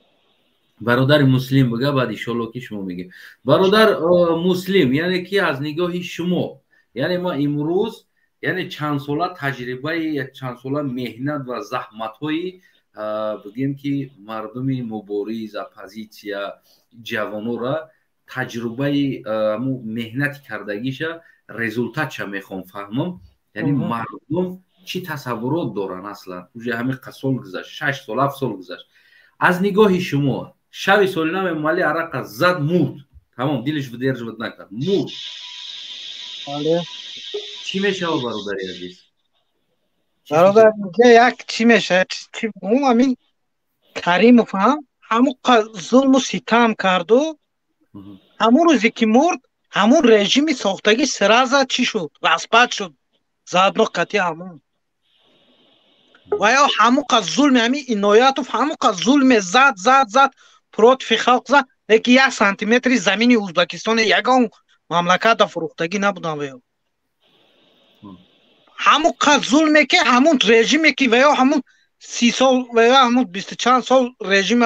برادر مسلم بگه بعد ان شاءالله که شما میگی. برادر مسلم یعنی که از نگاه شما یعنی ما امروز یعنی چند ساله تجربه یا چند ساله مهنت و زحمت های بگیم که مردم مبارز اپوزیسیا جوانو را تجربه مهنت کردگیشه رزولتاتش میخوام فهمم. یعنی مردم چی تصورات دارن اصلا اوجه همه سال گذشت 6 سال 7 سال گذشت. از نگاه شما شب سالنامه مالی عرق زد مرد تمام دلش بدرج بود نکرد مرد بله چی میشه برادر عزیز؟ برادر یک چی میشه چی همین کریم فهم همون ظلم و ستم کرد و همون روزی که مرد همون رژیمی ساختگی سرازه چی شد رسپت شد زادناک کتی همون و یا همون که ظلم همین اینایت و همون که ظلم زد پروت فی خلق زد لیکن 1 سانتیمتری زمینی ازبکستان یگان مملکت فروختگی نبودن و یا همون که ظلمه که همون رژیمی که و یا همون 30 سال و یا همون 20 چند سال رژیم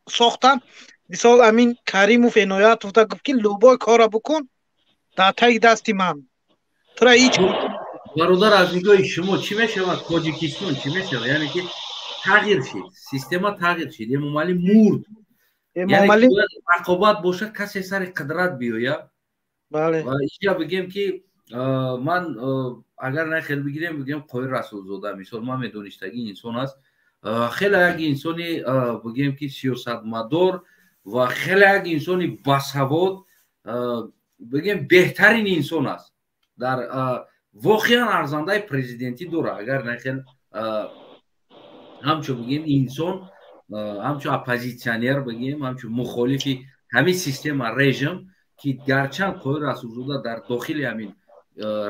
ساختن مثال امین کریموف اینایت و گفت که لوبای کارا بکن در تای دستی من تو هیچ برادر از نگاه شما چی میشه تاجیکستان چی میشه یعنی که تغییر شد سیستم تغییر شد امامعلی مرد یعنی که رقابت باشه کسی سر قدرت بیاید. بله و اینجا بگیم که من اگر نه خیلی بگیم قایر رسول زاده مثال ما میدونستگی انسان است خیلی یک انسانی بگیم که سیاستمدار و خیلی یک انسانی باسواد بگیم بهترین انسان است در واقعا ارزنده پرزیدنتی داره اگر نه خیلی همچون بگیم انسان همچون اپوزیسیونر بگیم همچون مخالفی همین سیستم رژیم که گرچند قایر رسول زاده در داخل همین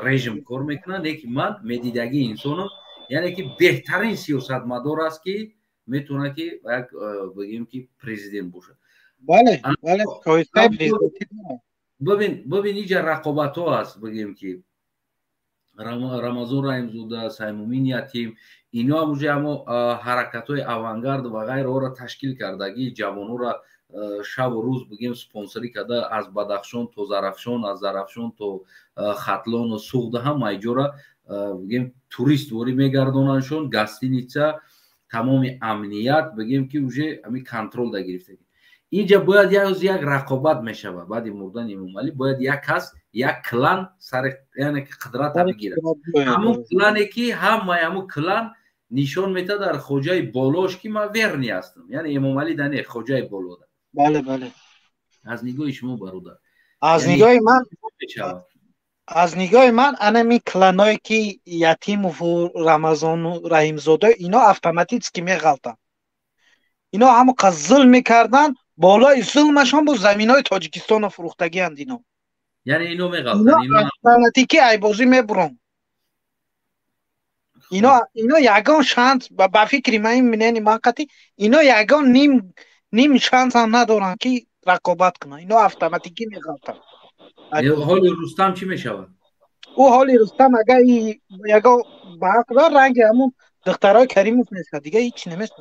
رژیم کار میکنن لیکن من میدیدگی انسانم یعنی که بهترین سیاستمدار است که میتونه که یک بگیم که پرزیدنت باشه. بله ببین اینجا رقابت ها هست بگیم که رمضان رحیمزاده سیمومین یتیم اینا هم اما حرکت های اوانگارد و غیره را تشکیل کردگی جوانو را شب و روز بگیم سپانسری کرده از بدخشان تا زرافشان از زرافشان تا ختلان و سوخده هم ایجا بگیم توریست وری میگردوننشون گاستینیتسا تمام امنیت بگیم که اوجه همین کنترل ده گرفته. اینجا باید یک رقابت میشود بعد مردن امامعلی باید یک کس یک کلان سر یعنی که قدرت بگیره همون کلانی که همون کلان نشان میده در خوجای بالاش که ما ورنی هستم یعنی امامعلی دنه خوجای بالا ده. بله بله از نگاه شما برادر از یعنی نگاه من از نگاه من انمی کلانایی که یتیم و رمضان رحیمزاده اینا اتوماتیک که میغلطن اینا همو که ظلم میکردن بالای ظلمشان با زمینای تاجیکستان فروختگی اند اینا یعنی اینو میغلطن اینا اتوماتیکی ای بازی میبرن اینا یگان شانس با فکری من مننی ماقتی اینا یگان نیم شانس هم ندارن که رقابت کنن اینا اتوماتیکی میغلطن. حال رستم چی میشود؟ او حال رستم اگر یگا باقدار رنگ همون دخترای کریموف نیست دیگه هیچ نمیشه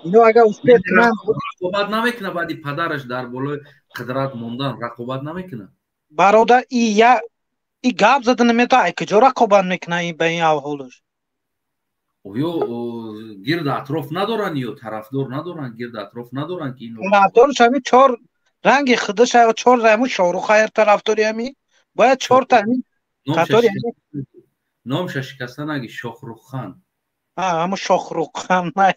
اینو اگر رقابت نمیکنه بعدی پدرش در بالای قدرت موندن رقابت نمیکنه برادر ای گپ زده نمیتا کجا رقابت میکنه این به این احوالش اویو گرد اطراف ندارن یا طرفدار ندارن گرد اطراف ندارن که اینو طرفدارش همین 4 رنگ خودش 4 رنگ شاهرخ خیر طرفداری همین باید 4 تا همین قطار نامش شکستن اگه شاهرخ خان همون شاهرخ خان نه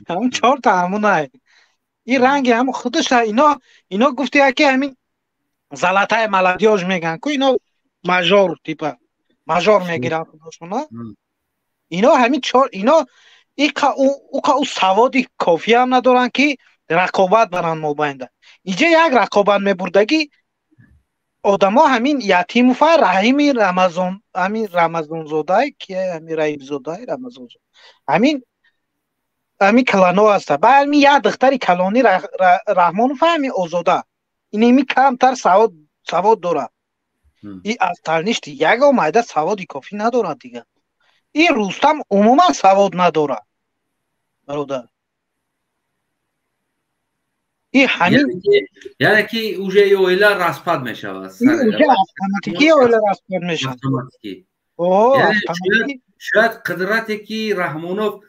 همون 4 تا همون نه این رنگ همون خودش اینا گفتی که همین زلاتای ملادیاج میگن که اینا ماژور تیپا ماژور میگیرن خودشون اینا همین 4 اینا او سوادی کافی هم ندارن که رقابت برن مابینده اینجا یک رقابت میبردگی آدما همین یتیم و رحیم رمضان همین رمضان زاده که همین رحیم زاده رمضان زاده همین کلانو هست با همین یک دختری کلانی رحمان فهمی آزاده اینمی کمتر سواد داره این از ترنیشت یک آمده سوادی کافی نداره دیگه این رستم عموما سواد نداره برادر این همین یعنی که اوجه اویلا رسپد میشه اوجه اتوماتیکی اویلا رسپد میشه شاید قدرتی که رحمانوف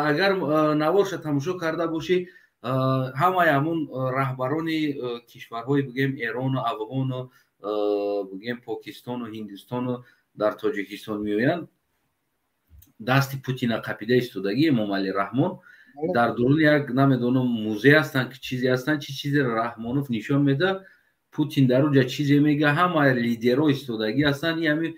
اگر نوارش تماشا کرده باشی همه همون رهبران کشورهای بگیم ایران و افغان و بگیم پاکستان و هندوستان و در تاجیکستان میویند دست پوتین قپیده ایستادگی امام علی رحمان در درون یک نمیدونم موزه هستن که چیزی هستن چیزی رحمانوف نشان میده پوتین در اونجا چیزی میگه همه لیدرها ایستادگی هستن یعنی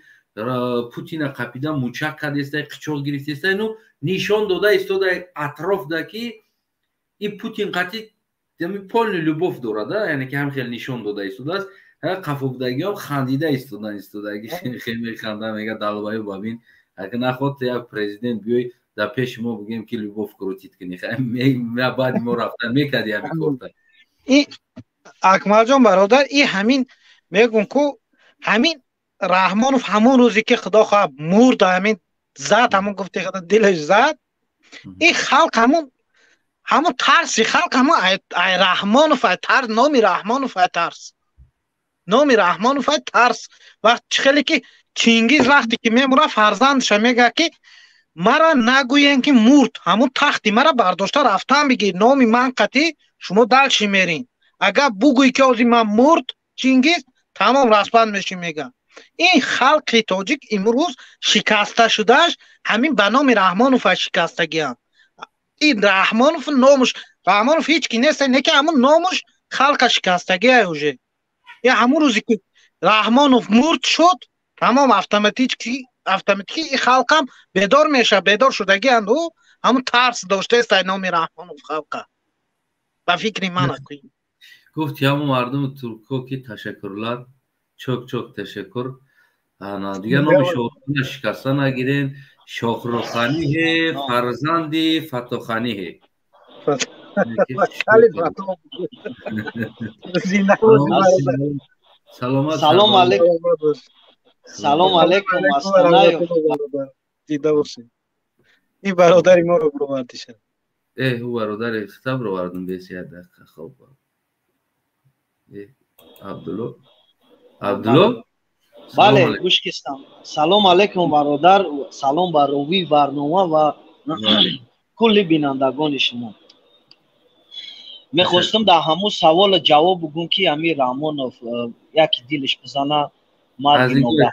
پوتین قپیده موچک کرده است قچاق گرفته است اینو نشان داده ایستاده اطراف ده که این پوتین قطعی دمی پول لوبوف داره یعنی که هم خیلی نشان داده ایستاده است قفوبدگی هم خندیده ایستادگی خیلی خنده میگه دلوای ببین اگه نخواد یک پرزیدنت بیای در پیش ما بگیم که لوبوف کروتیت کنی ما بعد ما رفتن میکردی همین کارتا این اکمل جان برادر این همین میگم که همین رحمانوف همون روزی که خدا خواه مرد همین زد همون گفته خدا دلش زد این خلق همون ترسی خلق همون ای رحمانوف ای ترس نامی رحمانوف ای ترس نامی رحمانوف ای ترس وقت خیلی که چینگیز وقتی که میمونه فرزندش میگه که مرا نگوین که مرد همون تختی مرا برداشته رفتن بگیر نامی من قطعی شما دلشی میرین اگر بگوی که آزی من مرد چینگیز تمام رسپند میشی میگه این خلق تاجیک امروز شکسته شدهش همین به نام رحمانوف شکستگی هم این رحمانوف نامش رحمانوف هیچ کی نیست نه که همون نامش خلق شکستگی اوجه یا همون روزی که رحمانوف مرد شد تمام اتوماتیکی این خلق هم بیدار میشه بیدار شدگی اندو همون ترس داشته است نام رحمانوف خلق به فکر من اکنیم گفتی همون مردم ترکو که تشکرلار çok teşekkür. دیگه نام شاهرخ شکسته نگیرین شاهرخانی ہے فرزندی فتوخانی ہے سلام علیکم سلام علیکم دیده باشید این برادری ما رو بروردی شد او برادر خطاب رو بردم بسیار دقیقه خوب عبدالله بله گوش کستم سلام علیکم برادر سلام بر روی برنامه و کلی بینندگان شما میخواستم در همون سوال جواب بگم که امیر رحمانوف یکی دلش بزنه مرگ نوبه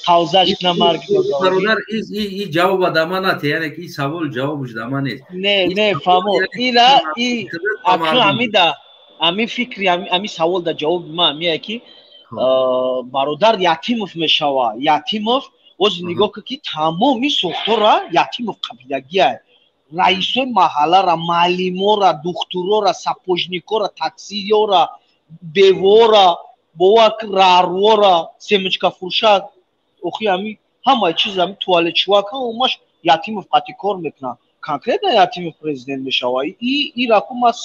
توزش کنه مرگ نوبه برادر این جواب دامه نته یعنی که این سوال جوابش دامه نیست نه فهمو این اکنون همیده امی فکری امی سوال در جواب من میگه که برادر یتیموف میشوه یتیموف از نگاه که تمامی سوختورا یتیموف قبیلگی های رئیس محله را معلمو را دکترو را سپوژنیکو را تاکسیو را بیوو را بواک رارو را سیمچکا فرشاد اخی امی همه چیز امی توالت چواک هم اوماش یتیموف قطعی کار میکنه کنکریت یتیموف پرزیدنت میشوه این رقم ما 100%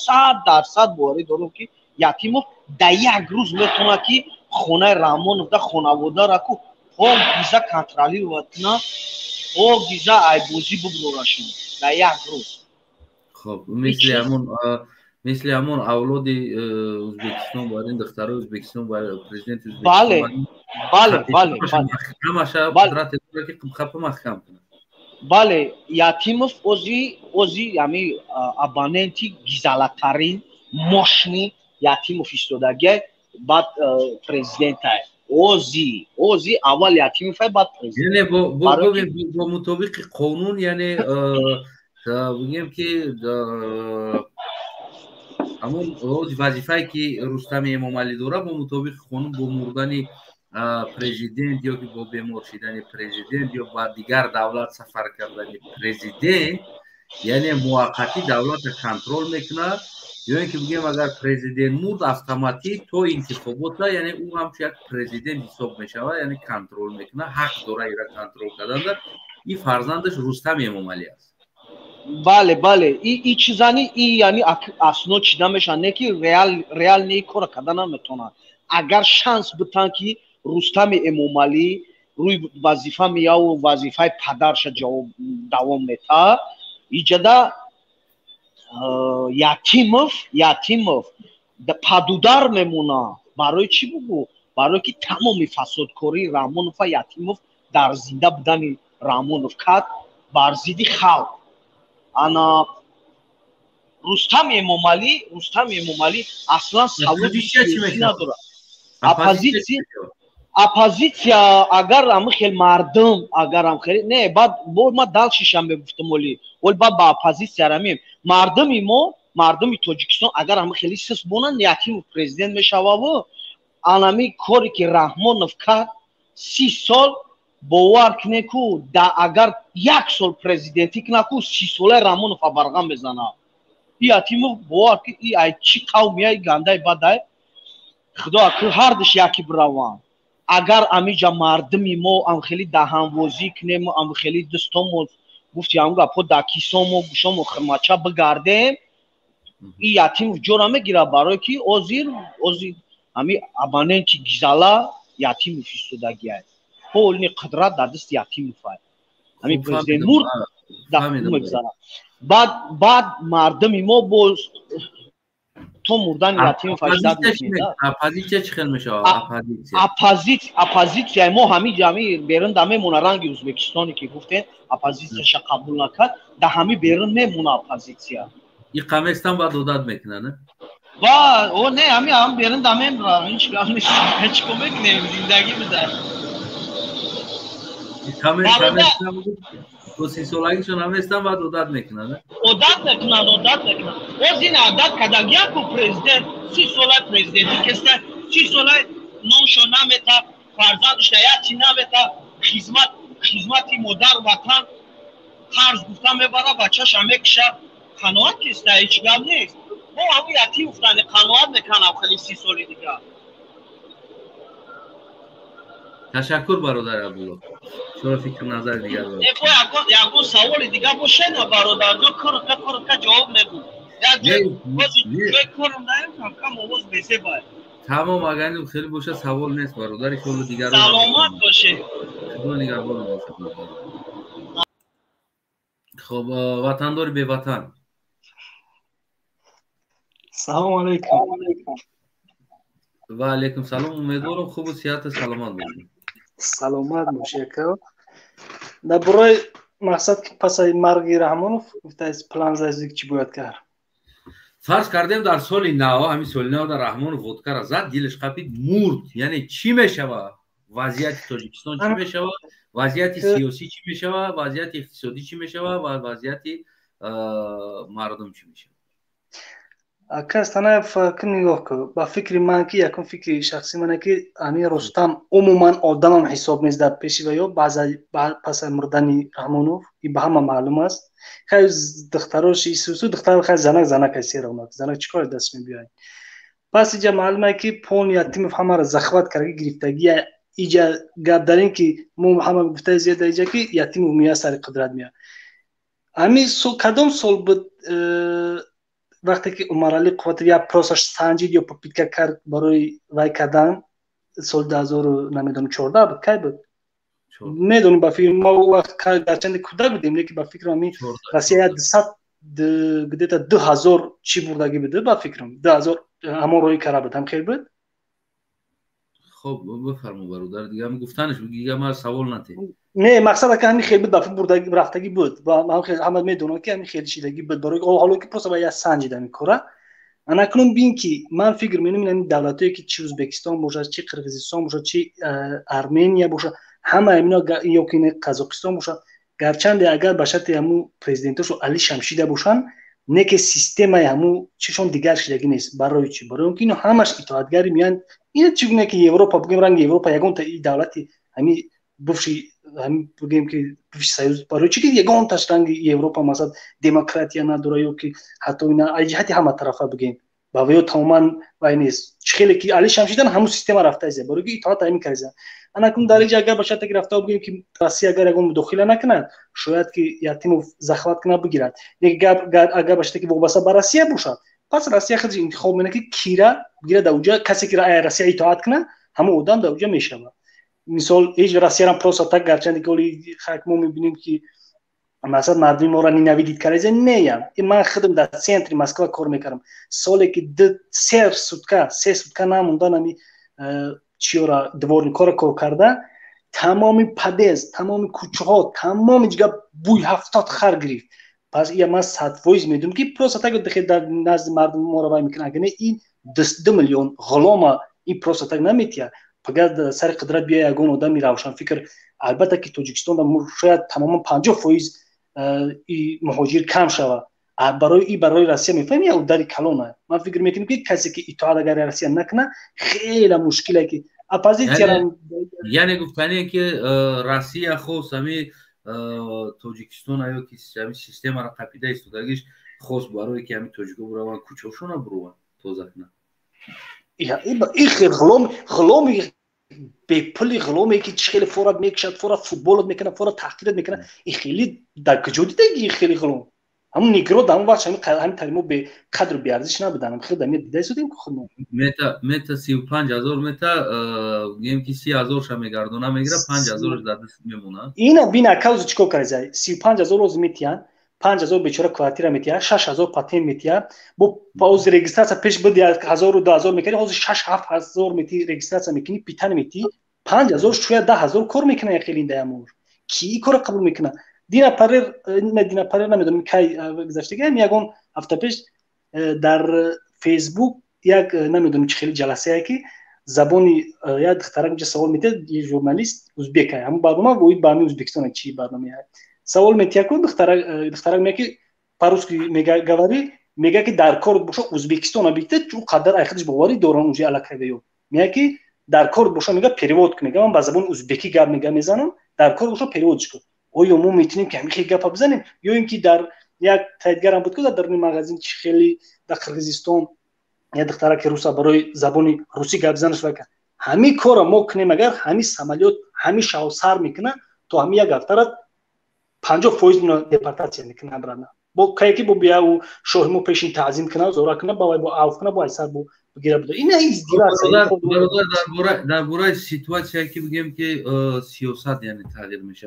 باوری دارم که یتیموف در یک روز میتونه که خونه رحمانوف در خانواده را که پاک گیزه کنترالی وطنه پاک گیزه ایبوزی بگرورشون در یک روز خب مثل همون مثل همون اولاد ازبکستان بودن، دخترای ازبکستان و پرزیدنت ازبکستان. بله همش قدرت داره که خپ محکم کنه. بله یاتیموف اوزی یعنی اباننتی گیزالاترین ماشنی یاتیموف ایستادگی بعد پرزیدنت اوزی اول یاتیموف بعد پرزیدنت. یعنی با مطابق قانون یعنی بگیم که همون وظیفه‌ای که رستم امامعلی داره با مطابق قانون با مردن پرزیدنت یا که با بیمار شدن پرزیدنت یا با دیگر دولت سفر کردن پرزیدنت یعنی موقتی دولت کنترل میکنه یا اینکه بگیم اگر پرزیدنت مرد اتوماتیک تو انتخابات یعنی او هم یک پرزیدنت حساب میشه یعنی کنترل میکنه حق داره ایرا کنترل کردن. این فرزندش رستم امامعلی است. بله این چیزانی این یعنی اسناد چیده میشن که ریال نی کار کردن نمیتونه. اگر شانس بتن که رستم امامعلی روی وظیفه میاد و وظیفه پدرش دوام میده ایجادا یاتیموف پادودار میمونه. برای چی بگو؟ برای که تمام فسادکاری رامونوف یاتیموف در زنده بودن رامونوف کرد بر ضد خلق. انا رستم امامعلی اصلا سواد سیاسی نداره. اپوزیسیا اگر هم خیلی مردم اگر هم خیلی نه بعد ما دلشش هم بگفتم ولی بعد با اپوزیسیا رمیم مردمی تاجیکستان اگر هم خیلی سس بونن یاتیموف پرزیدنت میشه و انامی کاری که رحمانوف کرد 30 سال باور کنه کو اگر 1 سال پرزیدنتی کنه کو 30 سال رحمانوف برغم بزنه. یاتیموف باور که ای چی قومیه گنده بدای خدا که هر دش یکی براوان اگر امیجا مردمی ما ام خیلی دهانوازی کنیم ام خیلی دستمون گفتی ام گپو داکیسومو گوشمو خرماچا بگردیم این یاتیموف جورا میگیره برای که اوزیر امی اباننتی گیزالا یاتیموف ایستادگیه پولنی قدرت در دست یاتیموف امی پرزیدنت مرد در میگذاره. بعد مردمی ما با تو مردن یاتیموف اجداد میشه. اپوزیسیا چی خیلی میشه؟ اپوزیسیا ما همی بیرون دامه رنگی ازبکستانی که گفتن اپوزیسیاش قبول نکرد ده همی بیرون میمونه اپوزیسیا. این قمستان با دوداد میکنه نه؟ او نه هم بیرون دامه هیچ کمک نمیم زندگی بده. قمستان تو 30 سالگیشون همستان با دوداد میکنه نه؟ دوداد میکنه. او زین عادت کدام یک پرزیدنت 30 سال پرزیدنتی کسته 30 سال نونشو نمیتا فرزندش یاتی نمیتا خدمتی مادر وطن قرض گفتم میبره بچه‌ش هم میکشه قناعت کسته هیچ گپ نیست. ما هم یاتی افتادن قناعت میکنم خیلی 30 سال دیگه. تشکر برادر عبدالله. شما فکر نظر دیگر دارید؟ یکو سوال دیگه باشه نه برادر دو کار جواب نگو. تمام اگر خیلی باشه سوال نیست برادر شما دیگر سلامت باشه. خدا نگهدار باشه. خب وطندار به وطن سلام علیکم. و علیکم سلام. امیدوارم خوب و صحت سلامت باشید. سلامت باشه که در برای مقصد که پس از مرگ رحمانوف از پلان زدید چی باید کرد؟ فرض کردیم در سال 90 همین سال 90 در رحمانوف ودکا زد دلش قپید مرد. یعنی چی میشه؟ وضعیت تاجیکستان چی میشه؟ وضعیت سیاسی چی میشه؟ وضعیت اقتصادی چی میشه؟ و وضعیت مردم چی میشه؟ کاستانه فکر نگاه که با فکر من که یکم فکر شخصی منه که امیر رستم عموما آدم هم حساب نیست در پیشی و یا پس مردن رحمانوف این به همه معلوم است. خیلی دختراش ایسوسو دختر خیلی زنک هستی رونق زنک چیکار دست میبیاین. پس اینجا معلومه که پون یتیم همه را زخوت کرده گرفتگی اینجا گپ دارین که مو همه گفته زیاده اینجا که یتیم میاد سر قدرت میاد. همین کدام سال بود وقتی که عمر علی قوت یا پروسش سنجید یا پپیتکا کرد برای وای کردن سال 2014 بود کی بود؟ میدونم با فکر ما وقت گرچند کودک بودیم لیکن با فکر می روسیه где-то 2000 چی بردگی بده با فکرم 2000 همون روی کارا بود هم خیلی بود. خب بفرمو برادر دیگه هم گفتنش دیگه ما سوال نتی. نه مقصد که همین خیلی بود دفعه بردگی رفتگی بود و هم خیلی همه میدونن که همین خیلی چیزی بود برای حالا که پروسه باید سنجیده میکنه. انا کنم بین که من فکر می‌کنم این دولتایی که چی ازبکستان باشه چی قرقیزستان باشه چی ارمنیا باشه همه اینا یا که قزاقستان باشه گرچند اگر باشد همو پرزیدنتشو علی شمشیده باشن نه که سیستم همو چشون دیگر شدگی نیست برای چی برای اینکه اینا همش اطاعتگری میان این چیونه که اروپا بگیم رنگ اروپا یگون تا این دولتی همین بوفشی هم بگیم که بوفش سایز برای چی که یگون تاش رنگ اروپا مثلا دموکراتیا نداره یا که حتی اینا ای جهتی همه طرفا بگیم با ویو تماما وای نیست خیلی که علی شمشیدن همون سیستم رفته است برای که اطاعت همین کارزه انا کوم درجه اگر باشه تا رفته بگیم که روسیه اگر اگه مداخله نکنه شاید که یتیم زخمت کنه بگیرد یک اگر باشه که وابسته به روسیه باشه پس روسیه خود انتخاب میکنه که کیرا بگیره در اونجا کسی که روسیه اطاعت کنه همون اودان در اونجا میشه مثال هیچ روسیه هم پروسه تا گرچند که ولی خاکمو میبینیم که مثلا مردم ما را نینویدید کرده نه این من خودم در سنتر مسکو کار میکردم سالی که سه سوتکا نموندن همی چیورا دورن کار کرده تمامی پدز تمامی کوچه ها تمامی جگه بوی 70 خر گرفت پس این من 100% میدونم که پروسه تا که در نزد مردم ما را وای میکنه اگه نه این 2 میلیون غلام این پروسه تا نمیتیه فقط سر قدرت بیا یگون آدم روشن فکر البته که تاجیکستان شاید تماما 50% این مهاجر کم شود برای روسیه میفهمی یا در کلونه من فکر میکنم که کسی که اطاعت اگر روسیه نکنه خیلی مشکله که اپوزیسیون یعنی گفتنی که روسیه خود همی تاجیکستان یا که سیستم را قپیده است درگیش خود برای که همی تاجیکو برون کوچوشون برون توزک نه این خیلی غلامی به پلی غلامی که خیلی فورا میکشد فورا فوتبال میکنه فورا تحقیرات میکنه این خیلی در کجا دیده این خیلی غلام همون نیگرو دامو وقت همین تریمو به قدر بی ارزش نبودن خیلی دمی دیده شدیم که خودمون متا 35000 متا گیم کی 30000 ش میگردونه میگیره 5000 در دست میمونه اینا بینا کاوز چیکو کرده 35000 روز میتیان 5000 بیچاره کواتیرا میتیا 6000 پاتین میتیا بو پاوز رجیستراسیا پیش بدی 1000 و 2000 میکنی حاضر 6 7000 میتی رجیستراسیا میکنی پیتن میتی 5000 شویا 10000 کار میکنه خیلی دامور کی کار قبول میکنه دینا پرر نمیدونم کی گذشته میگم هفته پیش در فیسبوک یک نمیدونم چه خیلی جلسه که زبانی یا دخترک میشه سوال میده یه ژورنالیست ازبک هم برنامه گوید با ازبکستان چی برنامه سوال میتیا که دخترک میگه پاروسکی میگه که در کار باشه ازبکستان بیت چون قدر اخرش باوری دوران اونجا علاقه بیو میگه که در کار باشه میگه پریود کنه میگه من با زبان ازبکی گپ میزنم در کار باشه پریودش کن آیا ما میتونیم که همین گپ بزنیم یا اینکه در یک تاییدگر هم بود که در مغازین خیلی در قرقیزستان یا دخترک روسا برای زبان روسی گپ زنش وکه همین کار ما کنیم اگر همین سمالیات همین شاوسر میکنه تو همین یک هفته 50% اینا دپارتاسیون میکنه برنامه با کی بو بیا و شوهمو پیشین تعظیم کنه زورا کنه با عفو کنه با اثر بو بگیره بده این ازدواج در برای سیتواسیون که بگیم که سیاست یعنی تغییر میشه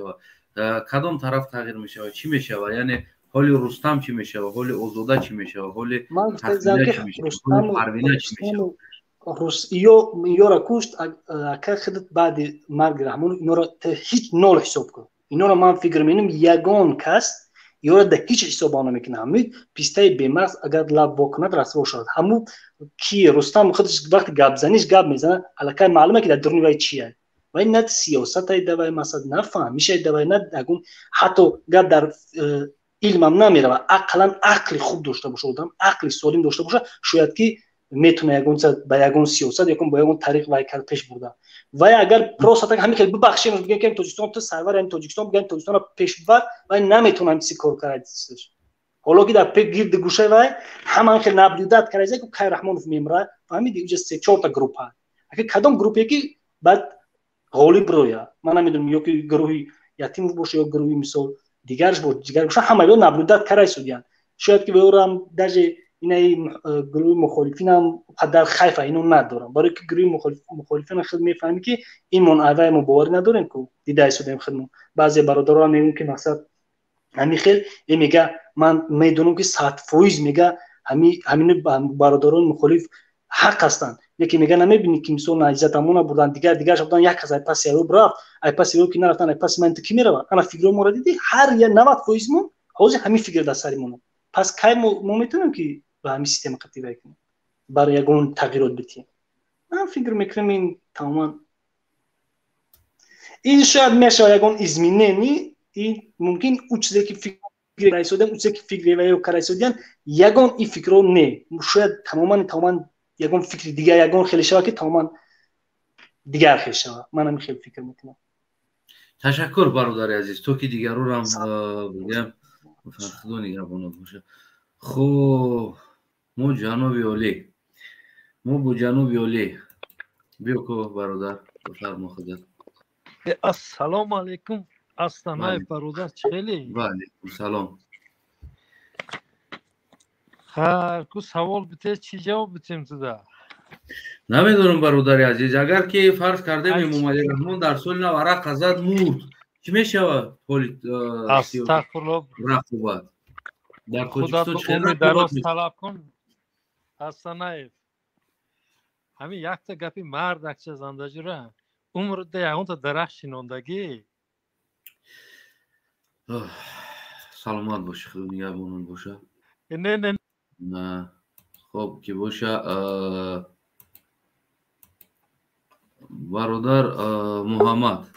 کدام طرف تغییر میشه چی میشه یعنی حال رستم چی میشه حال آزاده چی میشه حال حسینه چی میشه حال پروینه چی میشه یا را کشت اگر خودت بعد مرگ رحمان اینا را هیچ نول حساب کن اینا را من فکر می‌کنم یگان کس یا را در هیچ حساب نمیکنه همین پیسته بیمغز اگر لب واکنه رسوا شد همون کی رستم خودش وقت گپ زنیش گپ میزنه الکی معلومه که در درونی وای چیه و این نه سیاست های دوای مثلا نفهم میشه دوای نه اگون حتی گپ در علمم نمیره عقلا عقل خوب داشته باشه آدم عقل سالم داشته باشه شاید که میتونه یگون با یگون سیاست یکم با یگون طریق وای کار پیش برده و اگر پروسه تا همین خیلی ببخشیم میگن که تاجیکستان تو سرور این تاجیکستان میگن تاجیکستان پیش ببر و نمیتونم چیزی کار کنه حالا که در گرد گوشه وای همان خیلی نابودات کرده که کای رحمانوف میمره فهمیدی اونجا 3-4 تا گروه ها اگه کدام گروهی که بعد غالب رویا من نمیدونم یا که گروهی یتیم باشه یا گروهی مثال دیگرش باشه همه رو نابودات کرده شدن شاید که به اورم درجه این گروه مخالفین هم قدر خیفه اینو ندارم برای که گروه مخالفین خود میفهمی که این منعوه مباوری ندارن که دیده شدیم خودمون بعضی برادران میگن که مثلا همین خیلی میگه من میدونم که 100% میگه همین برادران مخالف حق هستند. یکی میگه نمیبینی که مثلا عزتمون بردن دیگه شدن یک از پس یارو برافت ای پس یارو که نرفتن ای پس من کی میره انا فکر ما دیدی هر یا 90% مون حوزه همین فکر در سرمون. پس کی ما میتونیم که به همین سیستم قطعی بکنیم برای یگون تغییرات بدیم. من فکر میکنم این تماما این شاید میشه یگون ازمینه نی این ممکن اوچه که فکر رایسودن اوچه که فکر ویو کرایسودن یگون این فکرو نه شاید تماما یگون فکر دیگه یگون خیلی شاید که تماما دیگر خیلی شاید منم خیلی فکر میکنم. تشکر برادر عزیز تو که دیگر رو هم بگم فرخدو نگرانم باشه. خب مو جناب اولی مو بو جناب اولی بیو کو برادر بفرما خودت. السلام علیکم استانای برادر چخیلی؟ و علیکم سلام. هر کو سوال بده چی جواب بدیم تو دا؟ نمیدونم برادر عزیز اگر که فرض کرده امام علی رحمان در سال 90 عرق ازد مرد چی میشود؟ استغفرالله رقابت در خدا تاجیکستان تو عمر دراز طلب کن استانای همین یک تا گپی مرد اکچه زندگی را عمر ده اون تا درخت شنوندگی سلامت باشه خدا نگهبانت باشه. نه خب که باشه برادر محمد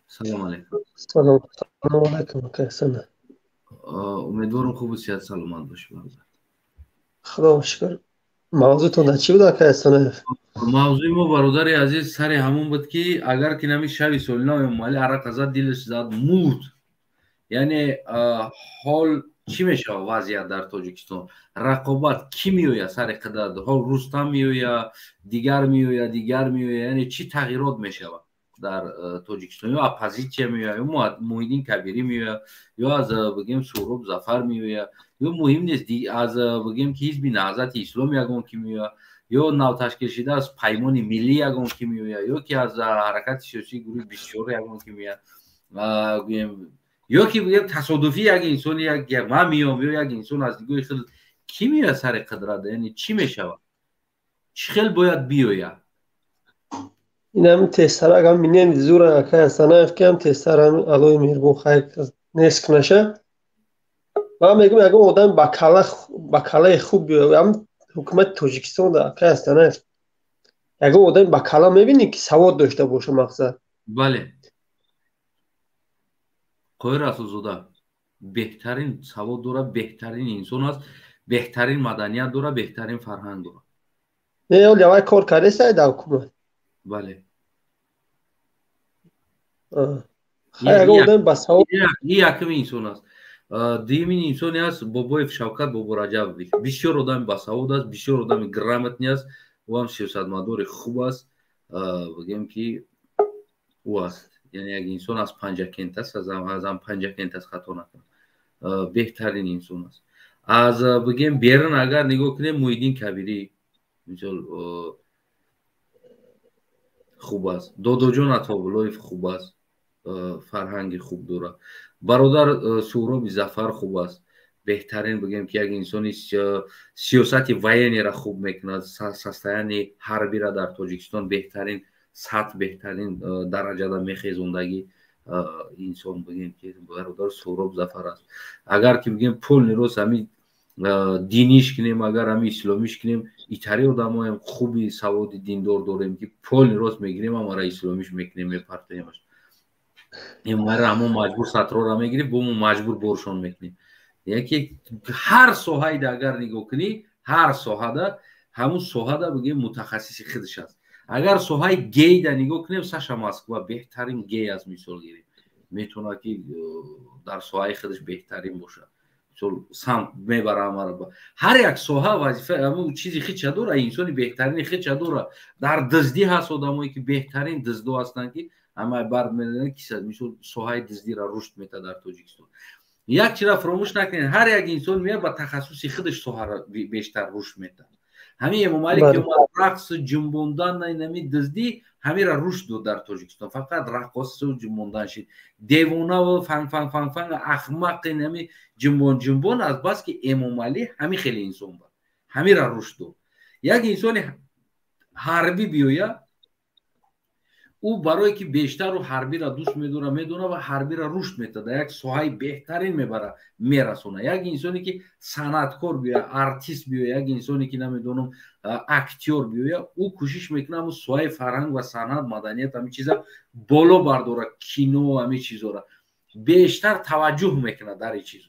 سلام علیکم. سلام علیکم کیسان؟ امیدوارم خوب و صحت سلامت باشی برادر. خدا شکر. موضوعتون چی بود کیسان؟ موضوع ما برادر عزیز سر همون بود که اگر که نمی شوی سولنا امالی عرق ازد دلش زد مرد یعنی حال چی میشه وضعیت در تاجیکستان؟ رقابت کی میوید سر قدرت؟ حال رستم میوید دیگر میوید یعنی چی تغییرات میشه در تاجیکستان؟ یا اپوزیسیون میوید یا موحدین کبیری میوید یا از بگیم سهراب ظفر میوید یا مهم نیست از بگیم که حزب نهضت اسلام یگان کی میوید یا نو تشکیل شده از پیمان ملی یگان کی میوید یا که از حرکت سیاسی گروه 24 یگان کی میوید یا که بگیم تصادفی یک انسان یک من میام یا یک انسان از دیگه خیلی کی میاد سر قدرت؟ یعنی چی میشود؟ چی خیلی باید بیاید؟ این هم تستر اگر مینین زور که هستن که هم تستر هم علوی میرگون خیلی نیست نشه و میگم اگر آدم بکاله خوب بیاید هم حکومت تاجیکستان ده که هستن اگر آدم بکاله میبینی که سواد داشته باشه مقصد بله قوی رسولزاده بهترین سواد داره بهترین انسان است بهترین مدنیت داره بهترین فرهنگ داره نه ولی اول کار کرده ساید حکومت بله اگر آدم با سواد این یکم انسان است دیمین انسانی است بابای شوکت بابا رجب بسیار آدم با سواد است بسیار آدم گرامتنی است و هم سیاستمدار خوب است بگیم که او است یعنی یک انسان از پنجکینت است از هم پنجکینت است خطا نکنم بهترین انسان است از بگیم بیرون اگر نگاه کنیم موحدین کبیری مثال خوب است دادو جان عطابالله خوب است فرهنگ خوب داره برادر سهراب ظفر خوب است بهترین بگیم که یک انسانی سیاست وینی را خوب میکند سستایان حربی را در تاجیکستان بهترین سطح بهترین درجه دا میخیزوندگی انسان بگیم که برادر سهراب ظفر است اگر که بگیم پول نیروز همی دینیش کنیم اگر همی اسلامیش کنیم ایتاری آدم هم خوبی سواد دیندار داریم که پول نیروز میگیریم هم را اسلامیش میکنیم میپرتایمش این مرا همون مجبور سطرها را میگیریم با همون مجبور برشان میکنیم یکی هر ساحه دا اگر نگاه کنی هر ساحه دا همون ساحه دا بگیم متخصصی خودش است اگر ساحه گی دا نگاه کنیم ساشا مسکوا بهترین گی از مثال گیریم میتونه که در ساحه خودش بهترین باشه مثال سمت میبره همه با هر یک ساحه وظیفه همون چیزی خیلی چه داره انسانی بهترین خیلی چه داره در دزدی هست آدمایی که بهترین دزدو هستن که همه برد میدن که مثال ساحه دزدی را رشد میده در تاجیکستان یک چیز را فراموش نکنید هر یک انسان میاد با تخصصی خودش ساحه را بیشتر رشد میده ҳамин эмомалӣ ки омад рақсу ҷунбондан нами дизди ҳамира рушд дод дар Тоҷикистон. Фақат раққосу ҷунбондан шид. Девонаву фанг ахмақи нами ҷунбон аз бас ки Эмомалӣ ҳамин хеле инсон буд. ҳамира рушд дод. як инсони ҳарбӣ биёя, ӯ барое ки бештару ҳарбира дӯст медона ва ҳарбира рушд метода, як соҳаи беҳтарин мебара мерасона. як инсоне ки санъаткор биёя, артист биёя, як инсоне ки намедонам актёр биёя, ӯ кӯшиш мекунад ҳамун соҳаи фарҳанг ва санъат, маданият ҳамин чиза боло бардора, кино ҳамин чизора бештар таваҷҷӯҳ мекунад дар ин чизо.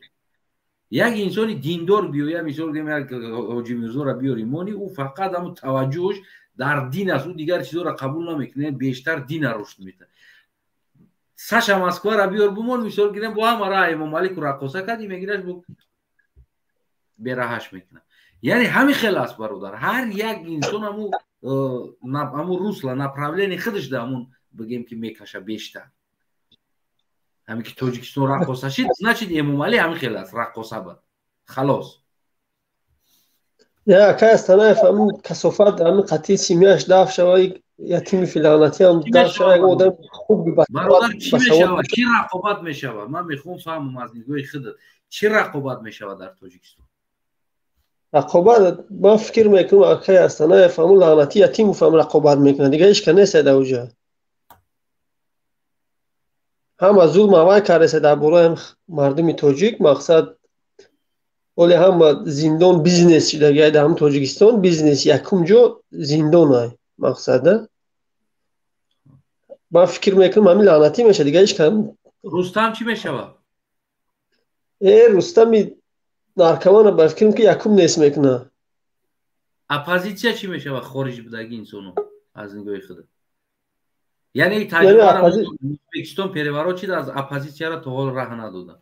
як инсони диндор биёя, мисол як ҳоҷи мирзоро биёрӣ мони, ӯ фақат ҳамун таваҷҷӯҳш дар дин аст, ӯ дигар чизоро қабул намекунад, бештар дина рушд метавад. Саша Москваро биёр бумон, мисол гирем бо ҳама ра Эмомалӣ ку рақоса кади мегираш бо бераҳаш мекунад. яъне ҳамин хел аст бародар, ҳар як инсон ҳамун русла направление худаш да ҳамун бигем ки мекаша бештар. ҳамин ки Тоҷикистон рақоса шид, значит Эмомалӣ ҳамин хел аст, рақоса буд. халос. Акай Астанаев ҳамин касофат ҳамин қатъи симияш дафт шава, ятими филонатиам дафт шава, як одам хуб бародар чӣ мешавад, чӣ рақобат мешавад? Ман мехоҳам фаҳмам аз нигоҳи худат, чӣ рақобат мешавад дар Тоҷикистон? рақобат ман фикр мекунам Акай Астанаев ҳамун лаънати ятимов ҳам рақобат мекунад, дигар ҳеч ка нест дар уҷа. ҳама зулм авай кардеса дар бораи мардуми тоҷик, мақсад оле ҳама зиндон бизнес шидагиай дар ҳамин Тоҷикистон, бизнес якум ҷо зиндон ай мақсада. ман фикр мекунам ҳамин лаънатӣ меша, дигар ҳеч кам. Рустам чӣ мешавад? Рустами наркомана ба фикрам ки якум нест мекунад. Оппозиция чӣ мешавад хориҷ будаги инсоно аз нигоҳи худат? яъне таҷрибаро Ӯзбекистон переворот шид, аз оппозитсияро то ҳол раҳ надода.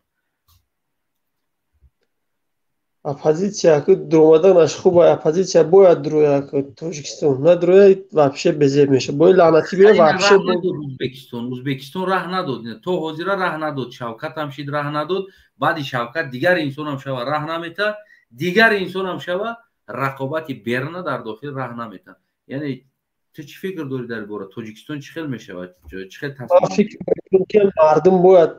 Оппозиция ки дуромаданаш хуб, оппозиция бояд дуроя Тоҷикистон, на дуроя вообще безеб меша. Бои лаънати бия вообще Ӯзбекистон раҳ надод, то ҳозира раҳ надод, Шавкат ҳам шид раҳ надод, баъди Шавкат дигар инсонам шава раҳ намета, дигар инсонам шава рақобати берна дар дохил раҳ намета. яъне ту чӣ фикр дорӣ дар бора Тоҷикистон чӣ хел мешавад? Чӣ хел фикр мекунам ки мардум бояд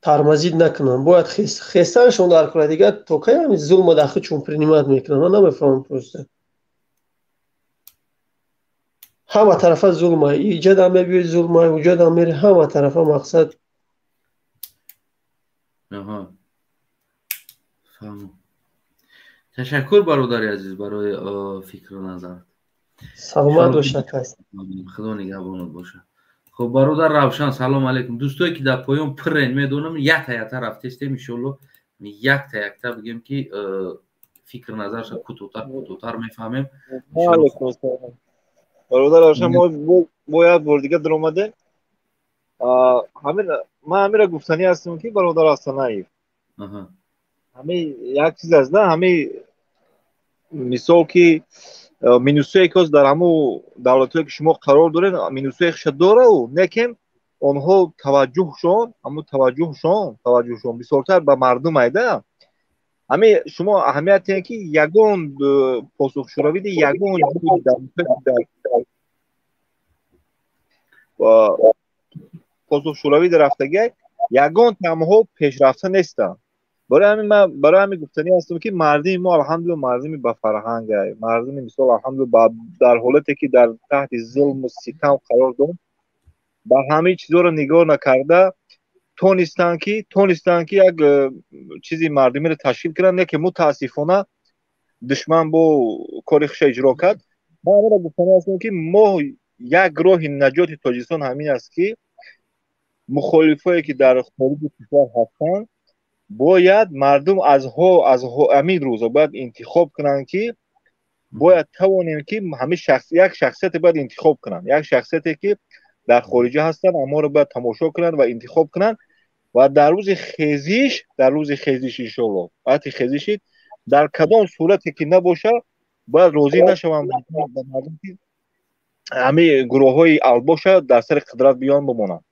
тармазид накунам, бояд хестанашон дар кора, дигар то кай ҳамин зулма дар худшон принимат мекунам, ман намефаҳмам просто. ҳама тарафа зулма, иҷодам мебиёд зулма, уҷодам мери, ҳама тарафа мақсад. ташаккур бародари азиз барои фикру назарат. саломат боша кас. худо нигоҳбонат боша. خب برادر روشن سلام علیکم. دوستایی که در پایان پرن میدونم یک تا رفتیم ان شاء الله یک تا بگیم که فکر نظرش کوتاه میفهمیم. علیکم السلام. برادر روشن ما یک بار دیگه در اومده. من همین را گفتنی هستم که برادر آستانایی. همین یک چیز است نه، همین مثال که минусуе ки дар ҳамун давлатҳое ки шумо қарор доред минусуеша дорау, некем онҳо таваҷҷӯҳшон бисёртар ба мардум айда. ҳамин шумо аҳамияте ки ягон посухшуравиди ягон посухшуравиди рафтагӣ ягон танҳо пешрафта нестанд. برای همین گفتنی هستم که مردمی ما الحمدلله مردمی با فرهنگ است، مردمی مثلا الحمدلله در حالتی که در تحت ظلم و ستم قرار دارند با همه چیزا رو نگاه نکرده تونستن که یک چیزی مردمی رو تشکیل کنند که متاسفانه دشمن با کار خوش اجرا کرد. من همین گفتنی هستم که ما یک راه نجات تاجیکستان همین است که مخالفایی که در خارج کشور هستند باید مردم از همین روزا باید انتخاب کنند که باید توانیم که همه یک شخصیت باید انتخاب کنند، یک شخصیتی که در خارجه هستن اما رو باید تماشا کنند و انتخاب کنند و در روز خیزش ان شاء الله وقتی خیزش در کدام صورتی که نباشه باید راضی نشوند مردم که همه گروه های الباشه در سر قدرت بیان بمانند.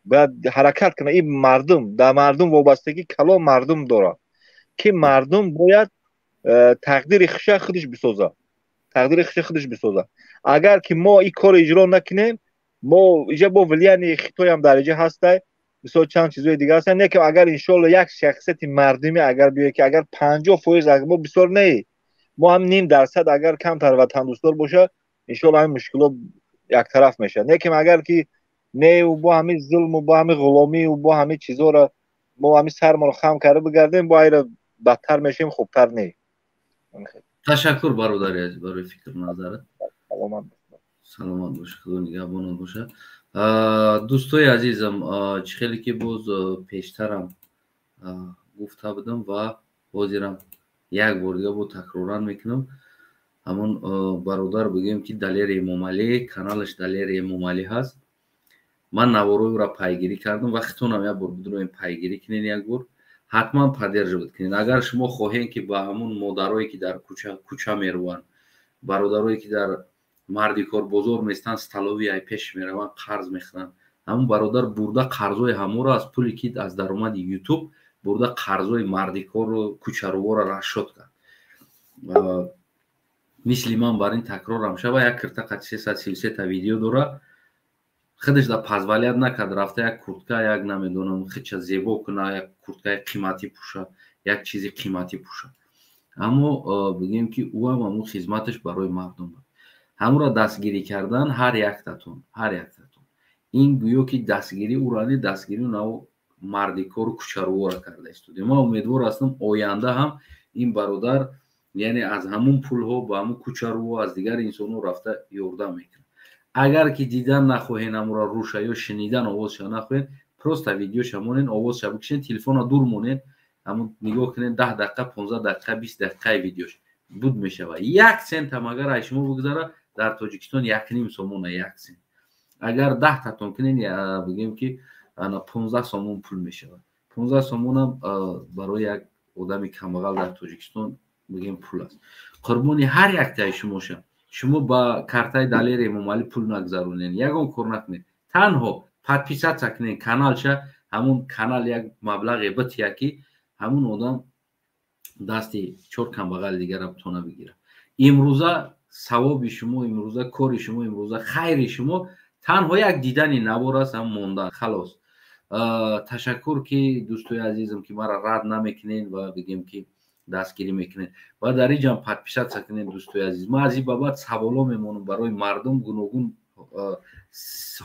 باید حرکت کنه. این مردم در مردم وابستگی کلام مردم داره که مردم باید تقدیر خودش بسازه. تقدیر خودش بسازه. اگر که ما این کار اجرا نکنیم ما اینجا با ولیان خطای هم درجه هسته مثلا چند چیزای دیگه هستن. نه که اگر انشالله یک شخصیت مردمی اگر بیه که اگر 50% اگر ما بسیار نه ما هم 0.5% اگر کمتر و تندرست‌تر باشه انشالله این مشکلات یک طرف میشه. نه که اگر که نه و با همین ظلم و با همین غلامی و با همین چیزا را ما همین سر ما رو خم کرده بگردیم با ایره بدتر میشیم خوبتر نه. تشکر برادر عزیز برای فکر و نظرت. سلامت باش خدا نگهبانت باشه. دوستای عزیزم خیلی که باز پیشترم گفته بودم و بازیرم یک بار دیگه با تکرارن میکنم همون برادر بگیم که دلیر امام علی کانالش دلیر امام علی هست. من نواروی را پیگیری کردم وقتونم یک بار بدون این پیگیری کنین یک بار حتما پدرج بکنین. اگر شما خواهین که با همون مادرایی که در کوچه میروان برادرایی که در مردی کار بزرگ میستن ستالوی ای پیش میروان قرض میخرن همون برادر برده قرضای همو را از پولی که از درآمد یوتیوب برده قرضای مردی کار و کوچه رو را رشد کرد. مثل من بر این تکرار هم شبه یک کرتق 333 تا ویدیو دوره خودش در پزولیت نکرد رفته یک کورتکه یک نمیدونم خیلی زیبا کنه یک کورتکه قیمتی پوشه یک چیزی قیمتی پوشه اما بگیم که او هم همون خدمتش برای مردم بود. همون را دستگیری کردن هر یک تاتون این گویا که دستگیری اورانی دستگیری نو مردی کار کوچه رو را کرده است. ما امیدوار هستم آینده هم این برادر یعنی از همون پول ها با همون کوچه رو از دیگر انسان ها رفته یارده میکنه. اگر که دیدن نخواهین همون را روشه یا شنیدن آوازش نخواهین پروستا ویدیو شمونین آوازش بکشین تلفن ها دور مونین همون نگاه کنین 10 دقیقه 15 دقیقه 20 دقیقه ویدیوش بود میشه و 1 سنت هم اگر شما بگذاره در تاجیکستان 1.5 سومون 1 سنت اگر 10 تا کنین یا بگیم که 15 سومون پول میشه 15 سومون هم برای یک آدم کمبغل در تاجیکستان بگیم پول است. قربانی هر یک تای شما با کارتای دلیر امام علی پول نگذارونین یگان کار نکنین تنها پادپیسات کنین کانالش همون کانال یک مبلغ بتیا که همون آدم دستی چور کمبغل دیگر را بتونه بگیره. امروزه ثواب شما امروزه کار شما امروزه خیر شما تنها یک دیدن نوار است هم مونده خلاص. تشکر که دوستای عزیزم که مرا رد نمیکنین و بگیم که دستگیری میکنین و در اینجا هم پادپیسات سکنین دوستای عزیز. ما از این بابت سوالا میمونم برای مردم گوناگون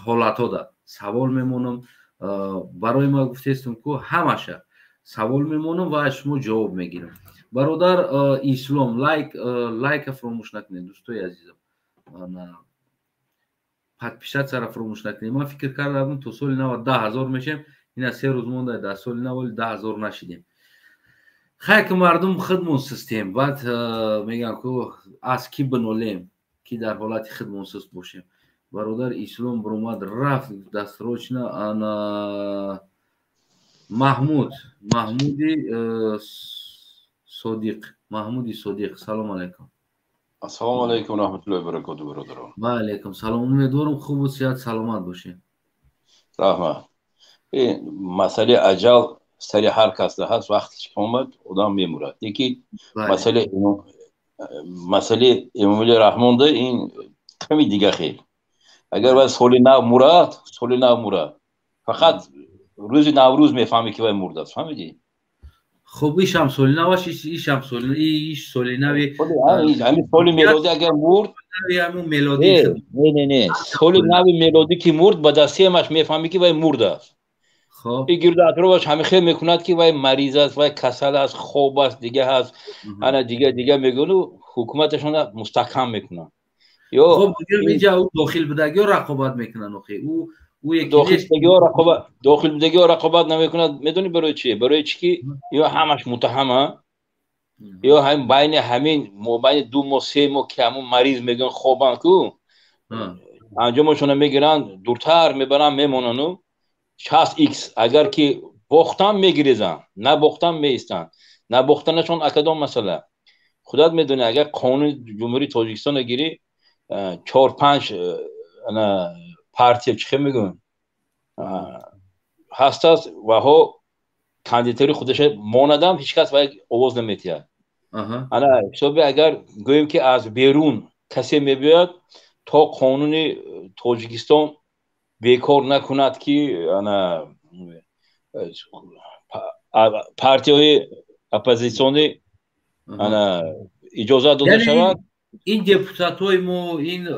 حالت ها دا سوال میمونم برای ما گفتستم که همشه سوال میمونم و شما جواب میگیرم. برادر اسلام لایک فراموش نکنین دوستای عزیزم پادپیسات سر فراموش نکنین. من فکر کردم تو سال نو 10,000 میشیم این 3 روز مونده در سال نو 10,000 نشیدیم. خیلی که مردم خودمون سیستم بعد میگن که از کی بنولیم که در حالت خودمون سیست باشیم. برادر اسلام برامد رفت دستروچ نه انا محمودی صدیق سلام علیکم. السلام علیکم و رحمت الله و برکاته برادران. و علیکم سلام. امیدوارم خوب و صحت سلامت باشین. رحمت. این مسئله اجل سری هر کس هست وقتی که اومد آدم میمورد. یکی مسئله امام علی رحمان ده این کمی دیگه خیلی اگر باید سال نو مراد فقط روز نوروز میفهمی که باید مرد است فهمیدی؟ خب ایش هم سالی نواش ایش هم سالی نوی همین سال میلادی اگر مرد همون میلادی نه سال نوی میلادی که مرد با دستی همش میفهمی که باید مرد است. خب این گرد اطرافش همه خیلی میکند که وای مریض است وای کسل است خوب است دیگه هست انا دیگه میگن حکومتشون مستحکم میکنن. خب اینجا او داخل بدگی رقابت میکنن او یکی داخل بدگی رقابت نمیکند. میدونی برای چیه؟ برای چی که یا همش متهمه یا هم بین همین بین 2 ماه 3 ماه که همون مریض میگن خوبن کو انجامشون میگیرن دورتر میبرن میمونن 60x اگر که باختن میگریزن نه باختن میستن نه باختنشون اکدام مسئله خودت میدونی. اگر قانون جمهوری تاجیکستان گیری 4-5 پارتی چه میگن هست و ها کاندیداتوری خودش ماندم هیچ کس باید آواز نمیتید. انا حسابی اگر گویم که از بیرون کسی میبیاد تا قانون تاجیکستان بیکار نکند که انا پارتیای اپوزیسیونی انا اجازه داده شود. این دپوتاتای مو، این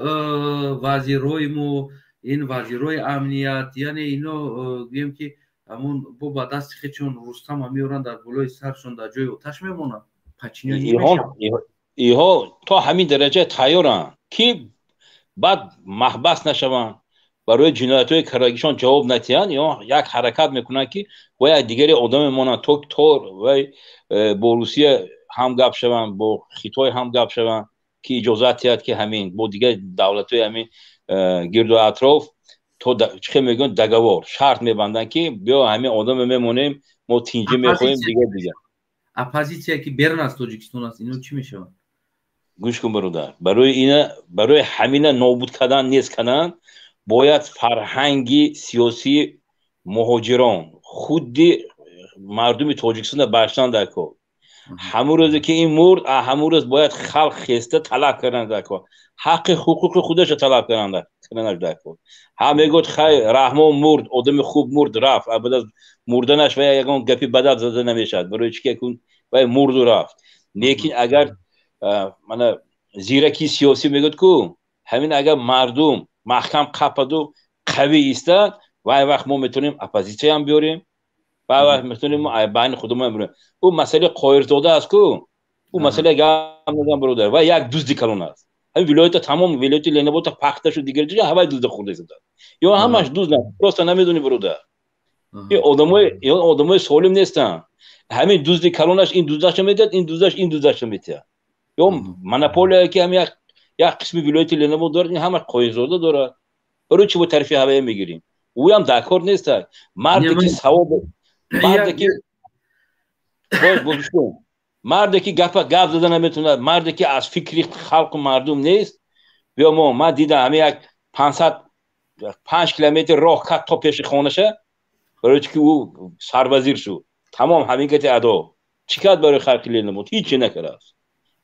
وزیرای مو، این وزیرای امنیت، یعنی اینا گویم که همون با دست خودشون رستم هم میورن در بالای سرشون در جای آتش میمونن. ایها تا همین درجه تیارن که بعد محبس نشون، برای جنایت‌های کراگیشان جواب ندهند یا یک حرکت میکنن که باید دیگری آدم مونن تور و با روسیه هم گپ شون، با خیتای هم گپ شون که اجازه دهد که همین با دیگه دولت‌های همین گرد و اطراف تو چه میگن دگوار شرط میبندن که بیا همین آدم میمونیم ما تینجه میخوایم دیگه. اپوزیسیا که بیرون از تاجیکستان است اینو چی میشه؟ گوش کن برادر، برای همین نابود کردن نیست کردن باید فرهنگی سیاسی مهاجران خود مردم تاجیکستان برشتن در کار. همون روزی که این مرد همون روز باید خلق خسته طلب کردن در کار، حق حقوق خودش طلب کردن در کار. همه گفت خیر رحمان مرد، آدم خوب مرد رفت، بعد از مردنش و یگان گپی بدت زده نمیشد برای چی که کن و مرد و رفت. لیکن اگر من زیرکی سیاسی میگد که همین اگر مردم محکم قپد و قوی ایستد و وقت ما میتونیم اپوزیسیون هم بیاریم و وقت میتونیم بین خودمون بیاریم. اون مسئله قایرزاده است که اون مسئله گام نگم برادر و یک دزدی کلان است. همین ولایت تمام ولایت لینبوت پخته شد دیگر جا هوای دزد خورده زد یا همش دزد نه راست نمیدونی برادر. این آدمای سالم نیستن. همین دزدی کلانش این دزدش میداد، این دزدش میداد. یا مناپوله که هم یک قسمی ولایت لینبوت داره، این همش قایرزاده داره. برای چی با طرفی هوایی میگیریم؟ او هم دکار نیست. مردی که ثواب مردی که گپ زدن نمیتونه، مردی که از فکری خلق مردم نیست. بیا ما دیدم همه یک 5 کیلومتر راه کت تا پیش خانشه برای که او سروزیر شد. تمام همین که ادا چیکار برای خلق لینبوت هیچ نکرده است.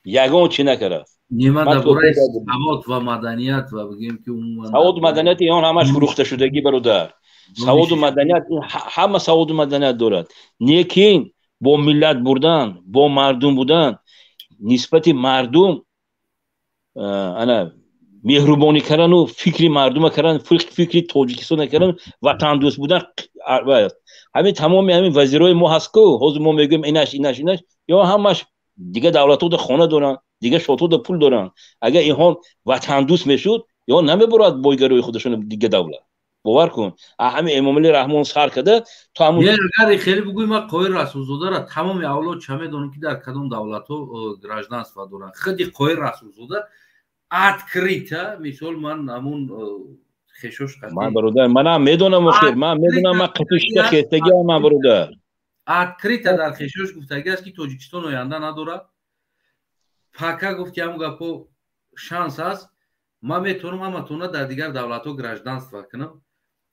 یگان چی نکرده است. نیمه درباره سواد و مدنیت و بگیم که سواد و مدنیت اینا همش فروخته شدگی برادر. سواد و مدنیت همه سواد و مدنیت دارد. لیکن با ملت بودن، با مردم بودن، نسبت مردم انا مهربانی کردن و فکری مردم کردن، فکری تاجیکستان کردن، وطن دوست بودن. همین تمام همین وزیرای ما هست که حاضر ما میگیم اینش یا همش دیگه دولت‌ها در خانه دارن، دیگه شاتو در پول دارن. اگر اینها وطن دوست میشد یا نمیبرد بایگروی خودشون دیگه دولت. باور کن همین امام علی رحمان سر کرده تو همون اگر خیلی بگویم ما قایر رسولزاده را تمام اولاد چه میدونن که در کدام دولت‌ها گراجدانство دارن. خودی قایر رسولزاده открыто مثال من همون خشوش قطعی من برادر منم میدونم اخیر من میدونم من قطعی خستگی من برادر открыто در خشوش گفتگی است که تاجیکستان آینده نداره. پاکا گفت که همون گپو شانس است ما میتونم همتون در دیگر دولت‌ها گراجدانство کنم.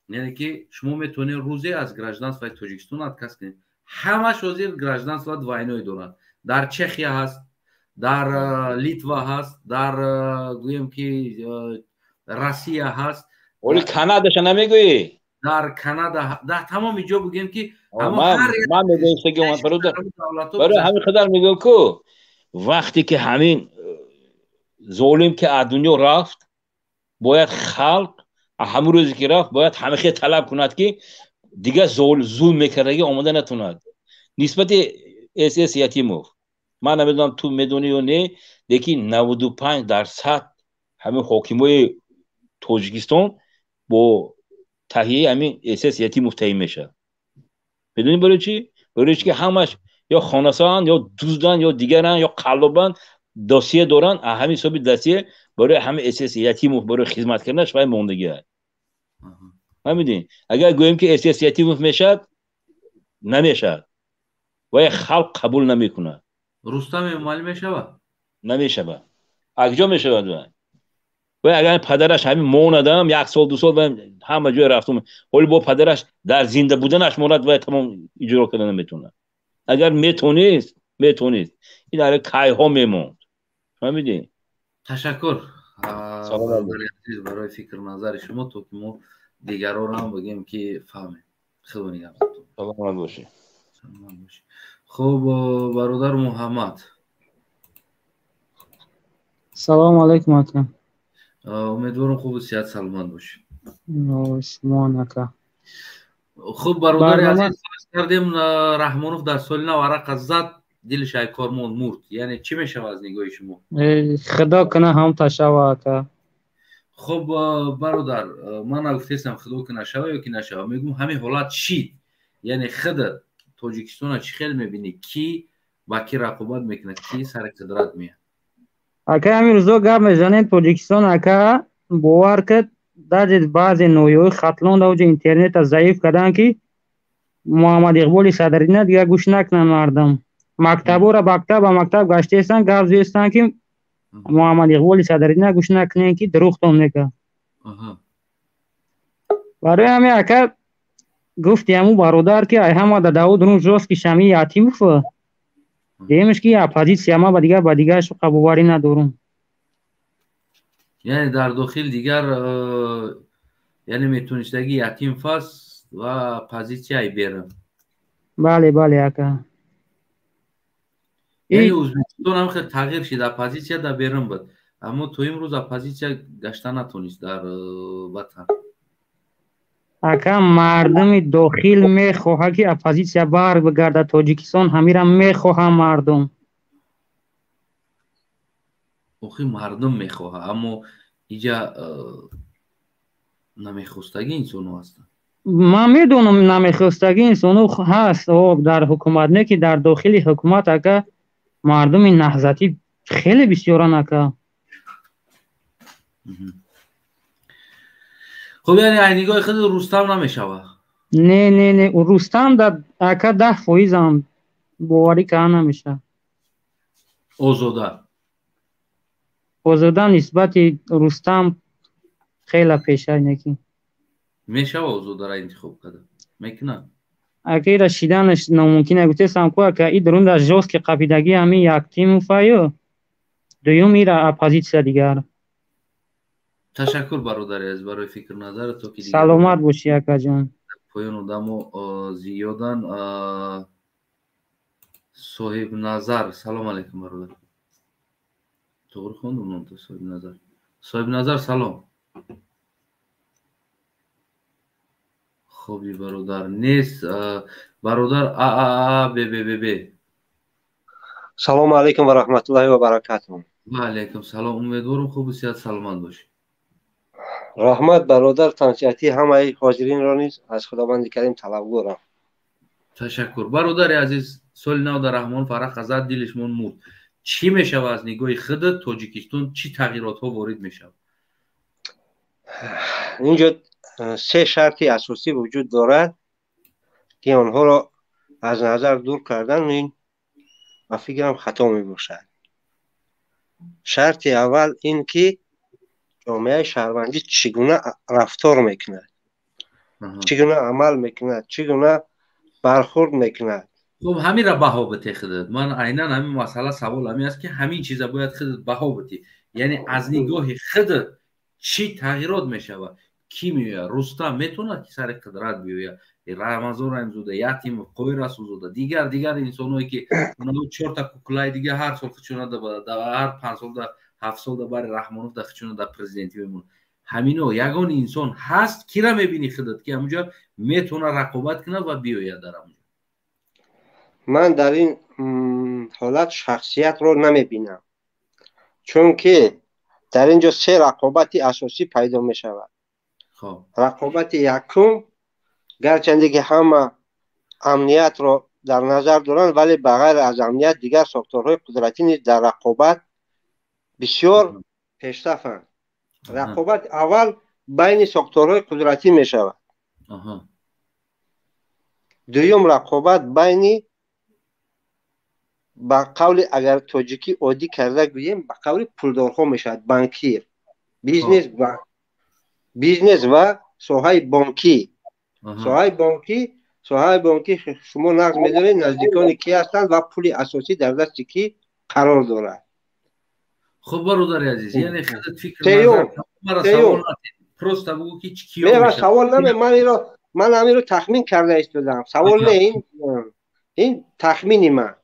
یعنی که شما میتونید روزی از گراجدانство تاجیکستان اتکاس کنید. همش وزیر گراجدانство двойной دارن. در چخیا هست، در لیتوا هست، در گویم که روسیه هست، ولی کاناداش نمیگویی؟ در کانادا، در تمام جا بگیم که من میگم برای همین خاطر میگم که وقتی که همین ظالم که از دنیا رفت باید خلق همون روزی که رفت باید همه خیلی طلب کند که دیگه ظلم میکرده آماده نتوند. نسبت اس یتیموف من نمیدونم تو میدونی یا نه، لیکن 95% همین حاکمای تاجیکستان با تهیه همین اس یتیموف تعیین میشه. میدونی برای چی؟ برای چی که همش یا خانسان یا دوزدان یا دیگران یا قلبان داسیه دارن، همین حسابی داسیه برای همه اس یتیموف برای خدمت کردنش و موندگی است. همین اگر گوییم که اس یتیموف میشد نمیشد و خلق قبول نمیکنه. رستم مال میشود نمیشود اگجا میشود و اگر پدرش همین موندم 1 سال 2 سال و همه جای رفتم ولی با پدرش در زنده بودنش مورد و تمام اجرا کردن نمیتونه. اگر میتونید این در کای ها میموند. فهمیدی؟ تشکر برادر عزیز برای فکر نظر شما تو که ما دیگران هم بگیم که فهمه. خب میگم سلامت باشی. خب برادر محمد سلام علیکم اکرم. امیدوارم خوب و صحت سلامت باشی. شما نکه. خب برادر عزیز کردیم رحمانوف در سال 9 ورق زد دلش ای کارمون مرد. یعنی چی میشه از نگاه شما؟ خدا کنه هم تشوا که. خب برادر من گفتم خدا کنه شوا یا که نشوا میگم همین حالت چی؟ یعنی خود تاجیکستان چی خیلی میبینی کی با کی رقابت میکنه کی سر قدرت میاد؟ اگه همین روزا گپ میزنین تاجیکستان اگه باور کرد در بعضی نویای خطلان در اینترنت ضعیف کردن که محمد اقبال صدری نه دیگه گوش نکنن مردم. مکتبا را مکتب گشته هستن گپ زیستن که محمد اقبال صدری نه گوش نکنن که دروغ تون میگه. برای همین اگه گفتی همو برادر که همه در داود اون روز که شمی یتیم فو دیمش که اپوزیسیا ما با دیگه شو قبواری ندارم. یعنی در داخل دیگر یعنی میتونستگی یتیم فاس و اپوزیسیای بیرم. بله بله اکا. یعنی ازبکستان هم خیلی تغییر شد اپوزیسیا در بیرم بود اما تو امروز اپوزیسیا گشته نتونست در وطن. اکا مردم داخل میخواه که اپوزیسیا بار بگرده تاجیکستان همیرا میخواه مردم. اوخی مردم میخواه اما اینجا نمیخواستگی انسانو هستن. من میدونم نمیخواستگی انسانو هست در حکومت نه که در داخل حکومت اکا مردم نهضتی خیلی بسیارن اکا. خب یعنی اینگاه خود رستم نمیشوه؟ نه رستم در اکا 10% هم باوری که نمیشه. آزاده نسبت رستم خیلی پیشه نکی. میشه آزاده را انتخاب کرده؟ میکنه؟ اگه رشیدنش ناممکنه گوته سمکو که این درون در جاست که قبیدگی همین یک تیم فایو دویم میره اپوزیسیا دیگر. تشکر برادر از برای فکر نظر تو که سلامت باشی اکا جان. پایان دمو زیادن صاحب نظر. سلام علیکم برادر. تو خوندم نام تو صاحب نظر. صاحب نظر سلام. خوبی برادر نیست برادر بی سلام علیکم و رحمت الله و برکاته. و علیکم سلام. امیدوارم خوب و صحت سلامت باشی. رحمت برادر تنسیتی همه حاضرین را نیز از خداوند کریم طلب گورم. تشکر برادر عزیز. سال 9 در رحمان فرق ازت دلشمون مرد. چی میشه از نگاه خودت تاجیکستان چی تغییرات ها وارد میشه؟ اینجا 3 شرطی اساسی وجود دارد که آنها را از نظر دور کردن این من فکرم خطا می باشد. شرط اول این که جامعه شهروندی چگونه رفتار میکند، چگونه عمل میکند، چگونه برخورد میکند. خب همین را بها بده خودت. من عیناً همین مسئله سوال همین است که همین چیزا باید خودت بها بدی. یعنی از نگاه خودت چی تغییرات میشود؟ کی میاد؟ رستم میتونه که سر قدرت بیاید؟ رمضان رمزوده یتیم قوی رسوزوده دیگر انسانایی که اونها 4 تا کوکلای دیگه هر سال خچونه در هر 5 سال در 7 سال در بر رحمانوف در خچونه در پرزیدنتی میمونه. همینو یگان انسان هست کی را میبینی خودت که اونجا میتونه رقابت کنه و بیاید در اونجا؟ من در این حالت شخصیت رو نمیبینم، چون که در اینجا 3 رقابتی اساسی پیدا می شود. رقابت یکم گرچنده که همه امنیت رو در نظر دارن ولی بغیر از امنیت دیگر ساختارهای قدرتی نیز در رقابت بسیار پیشرفتند. رقابت اول بین ساختارهای قدرتی می شود. دوم رقابت بین با قول اگر تاجیکی عادی کرده گوییم با قول پولدارها می شود، بانکیر، بیزنس و ساحه بانکی. ساحه بانکی شما نقد می‌دارید نزدیکان کی هستند و پول اساسی در دست کی قرار دارد. خب برادر عزیز یعنی خودت فکر سیوم مرا سوال پروستا بگو که کیو میشه میشه سوال نمی من همین رو تخمین کرده ایستادم سوال نه این تخمینی من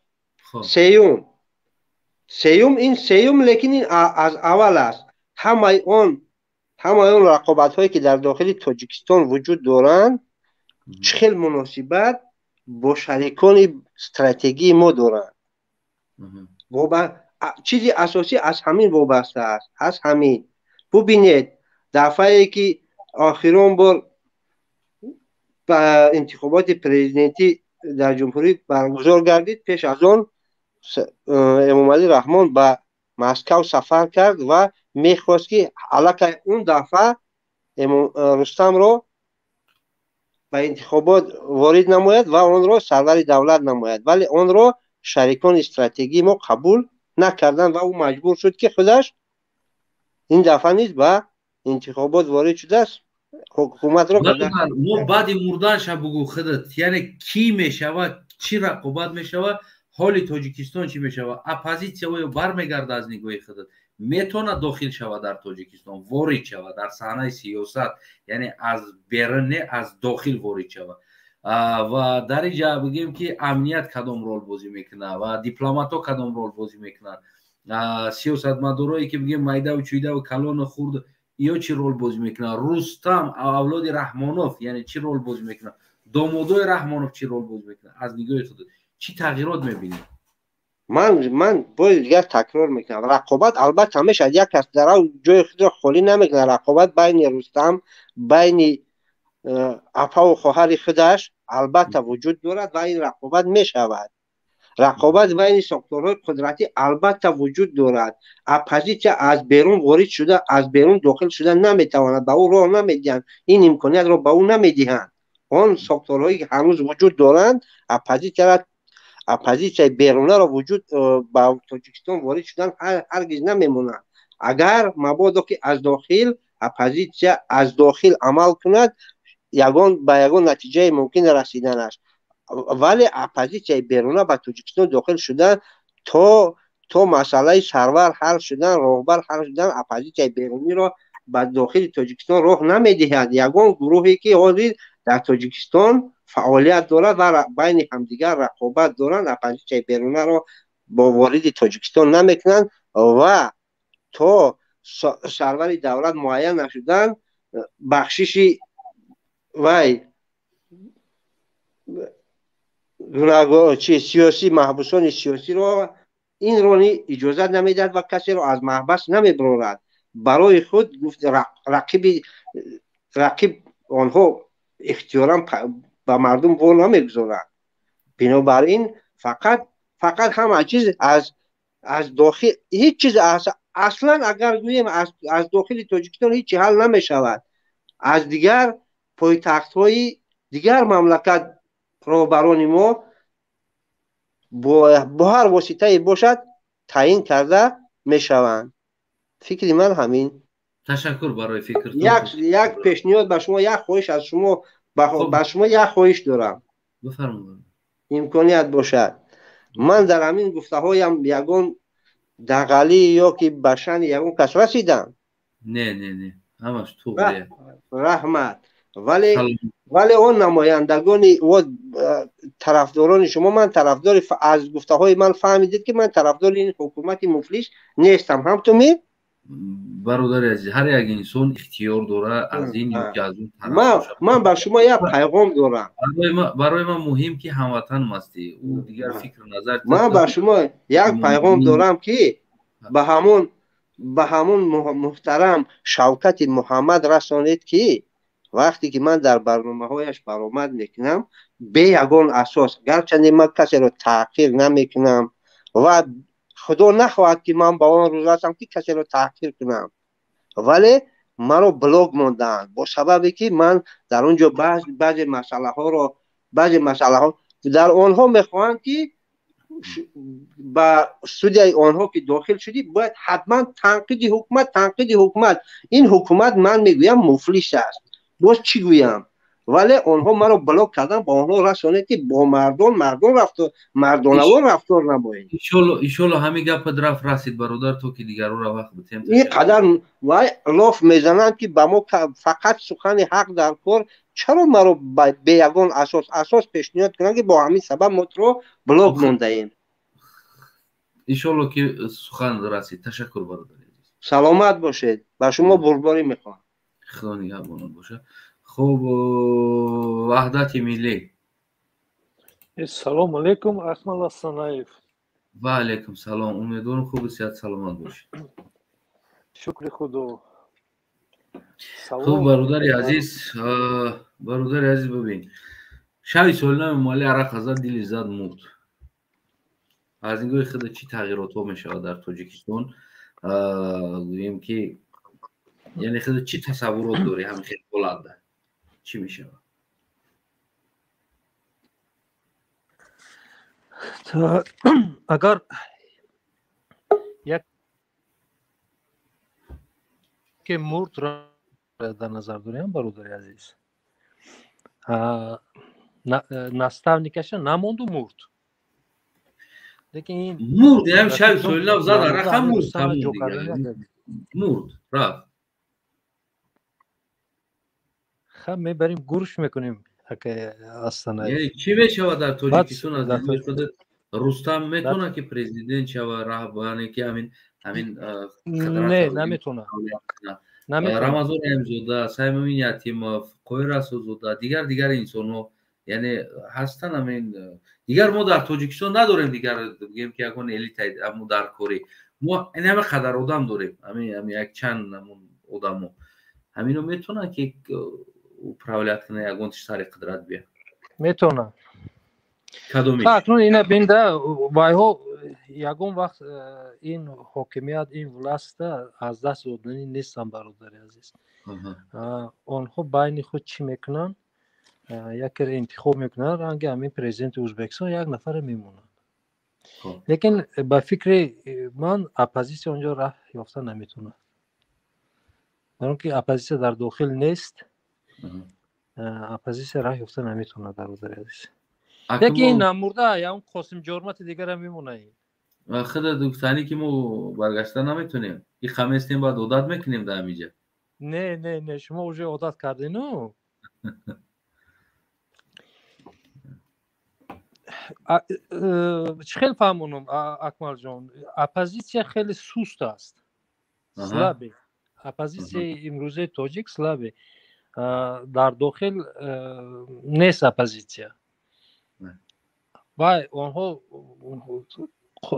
سیوم این سیوم لیکن این از اول است همه اون رقابت هایی که در داخل تاجیکستان وجود دارند چخیل مناسبت با شریکان استراتژی ما دارند چیزی اساسی از همین وابسته است از همین ببینید دفعه که آخرین بار با انتخابات پرزیدنتی در جمهوری برگزار گردید پیش از آن امامعلی رحمان به مسکو سفر کرد و میخواست که علاقه اون دفعه رستم رو به انتخابات وارد نماید و آن را سرور دولت نماید ولی آن را شریکان استراتژی ما قبول نکردن و او مجبور شد که خودش این دفعه نیز به انتخابات وارد شده است حکومت را ما بعد مردنش بگو خودت یعنی کی میشود چی رقابت میشود حال تاجیکستان چی میشود اپوزیسیا و برمیگرده از نگاه خودت میتونه داخل شود در تاجیکستان وارد شود در صحنه سیاست یعنی از بیرون نه از داخل وارد شود و در اینجا بگیم که امنیت کدام رول بازی میکنه و دیپلمات‌ها کدام رول بازی میکنن سیاستمدارایی که بگیم مایده و چویده و کلان خورد یا چی رول بازی میکنه رستم اولاد رحمانوف یعنی چی رول بازی میکنه دامادای رحمانوف چی رول بازی میکنه از نگاه خودت چی تغییرات میبینی من باید دیگر تکرار میکنم رقابت البته همیشه یک کس در جای خود را خالی نمیکنه رقابت بین رستم بین اپا و خواهر خودش البته وجود دارد و این رقابت میشود رقابت بین ساختارهای قدرتی البته وجود دارد اپوزیسیا از بیرون وارد شده از بیرون داخل شده نمیتواند به او راه نمیدهند این امکانیت را به او نمیدهند آن ساختارهایی که هنوز وجود دارند اپوزیسیا بیرونه را وجود به تاجیکستان وارد شدن هرگز نمیمونند اگر مبادا که از داخل اپوزیسیا از داخل عمل کند به یگان نتیجه ممکن رسیدن است ولی اپوزیسیا بیرونه به تاجیکستان داخل شدن تا مسئله سرور حل شدن راهبر حل شدن اپوزیسیا بیرونی را به داخل تاجیکستان راه نمیدهد یگان گروهی که حاضر در تاجیکستان فعالیت دارد و بین همدیگر رقابت دارند اپوزیسیا بیرونه را با وارد تاجیکستان نمیکنند و تا سرور دولت معین نشدن بخشش وای سیاسی محبوسان سیاسی را این را اجازه نمیدهد و کسی را از محبس نمیبرد برای خود گفت رقیب آنها اختیارا به مردم وار نمیگذارند بنابراین فقط همه چیز از داخل هیچ چیز اصلا اگر گوییم از داخل تاجیکستان هیچ حل نمیشود از دیگر پایتخت های دیگر مملکت راهبران ما با هر واسطه باشد تعیین کرده میشوند فکری من همین تشکر برای فکر یک پیشنهاد به شما یک خواهش از شما به شما یک خواهش دارم بفرمایید امکانیت باشد من در همین گفته هایم یگان دغلی یا که بشن یگان کس رسیدم نه همش تو رحمت ولی اون نمایندگان و طرفداران شما من طرفدار از گفته های من فهمیدید که من طرفدار این حکومت مفلس نیستم همتون می برادر عزیز هر یک انسان اختیار داره از این یا که از اون طرف من به شما یک پیغام دارم برای من مهم که هموطن هستی او دیگر فکر نظر من به شما یک پیغام دارم که به همون محترم شوکت محمد رسانید که وقتی که من در برنامه هایش برآمد میکنم به یگان اساس گرچه من کسی رو تحقیر نمیکنم و خدا نخواهد که من با آن روز رسم که کسی رو تحقیر کنم ولی مرا بلاک ماندن با سببی که من در اونجا بعضی مسئله ها در آنها میخواهند که با استودیای آنها که داخل شدی باید حتما تنقید حکومت این حکومت من میگویم مفلس است باز چی گویم ولی آنها مرا بلاک کردن با آنها رسانه که با مردان رفتار مردانوار رفتار نمایید. ایشالا همین گپ رفت رسید برادر تو که دیگر رو وقت بتیم این قدر وای لاف میزنند که به ما فقط سخن حق در کار چرا مرا به یگان اساس پیشنهاد کنند که با همین سبب ما رو بلاک مانده ایم. ایشالا که سخن رسید. تشکر برادر. سلامت باشید. با شما قربانی میخوام. خدا نگهبان باشه. خب وحدت ملی. سلام علیکم اکمل حسنایف. و علیکم سلام. امیدوارم خوب صحت سلامت باشید. شکر خدا. خب برادر عزیز ببین شبی سالنامه مالی عراق ازاد دل زد مرد. از این گوی خود چی تغییرات ها میشه در تاجیکستان گوییم که یعنی خود چی تصورات داری همین خیلی بلنده چی میشه؟ اگر یک که مرد را در نظر داریم برادر عزیز наставникаша намонду мурд. Лекин ин мурд ям шаби солинав зад рақам мурд тамом дигар. Мурд рафт. خب میبریم گوش میکنیم اگه اصلا یعنی چی میشود در تاجیکستان از نظر خودت رستم میتونه که پرزیدنت شود راهبانی که همین نه نمیتونه رمضان امزاده سایمین یتیموف قویرسوزاده دیگر انسان‌ها یعنی هستن همین دیگر ما در تاجیکستان نداریم دیگر بگیم که یکون الیت اما در کره ما این همه قدر آدم داریم همین یک چند آدمو همینو میتونه که управлять کنه یگون سر قدرت بیا میتونه کدومی اکنون اینا بینده وایها یگون وقت این حاکمیت این ولست از دست دادنی نیستن برادر عزیز آنها بین خود چی میکنن یک انتخاب میکنن رنگ همین پرزیدنت ازبکستان یک نفر میمونن لیکن با فکر من اپوزیسیون اونجا راه یافته نمیتونه برای که اپوزیسیون در داخل نیست اپوزیسیون راه یافته نمیتونه برادر عزیز یکی این نمورده یا اون قاسم جرمت دیگر هم میمونه خود دوستانی که ما برگشته نمیتونیم این خمیستیم باید عادت میکنیم در همیجا نه شما اوجه عادت کردین خیلی فهمونم اکمل جان اپوزیسیون خیلی سوست است سلابه اپوزیسیون امروزه تاجیک سلابه در داخل نیست اپوزیسیون و آنها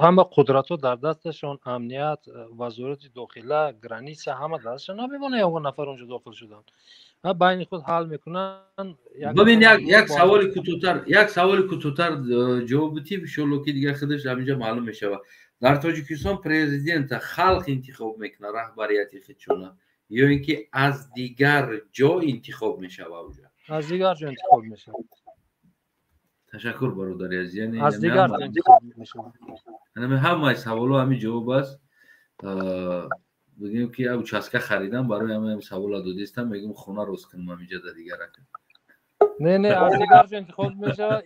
همه قدرت ها در دستشان امنیت وزارت داخله گرانیس همه دستشان نمیمونه یا نفر اونجا داخل شدن بین خود حل میکنن ببین یک سوال کوتاه جواب بدی ان که دیگه خودش همینجا معلوم میشه در تاجیکستان پرزیدنت خلق انتخاب میکنه رهبریت خودشونه یا اینکه از دیگر جا انتخاب میشه اونجا از دیگر جا انتخاب میشه تشکر برادر عزیز یعنی از دیگر جا انتخاب میشه یعنی همه سوالا همین جواب است بگیم که چسکه خریدم برای همه سوال دادیستم میگم خونه روز کنم همینجا در دیگر نه از دیگر جا انتخاب میشه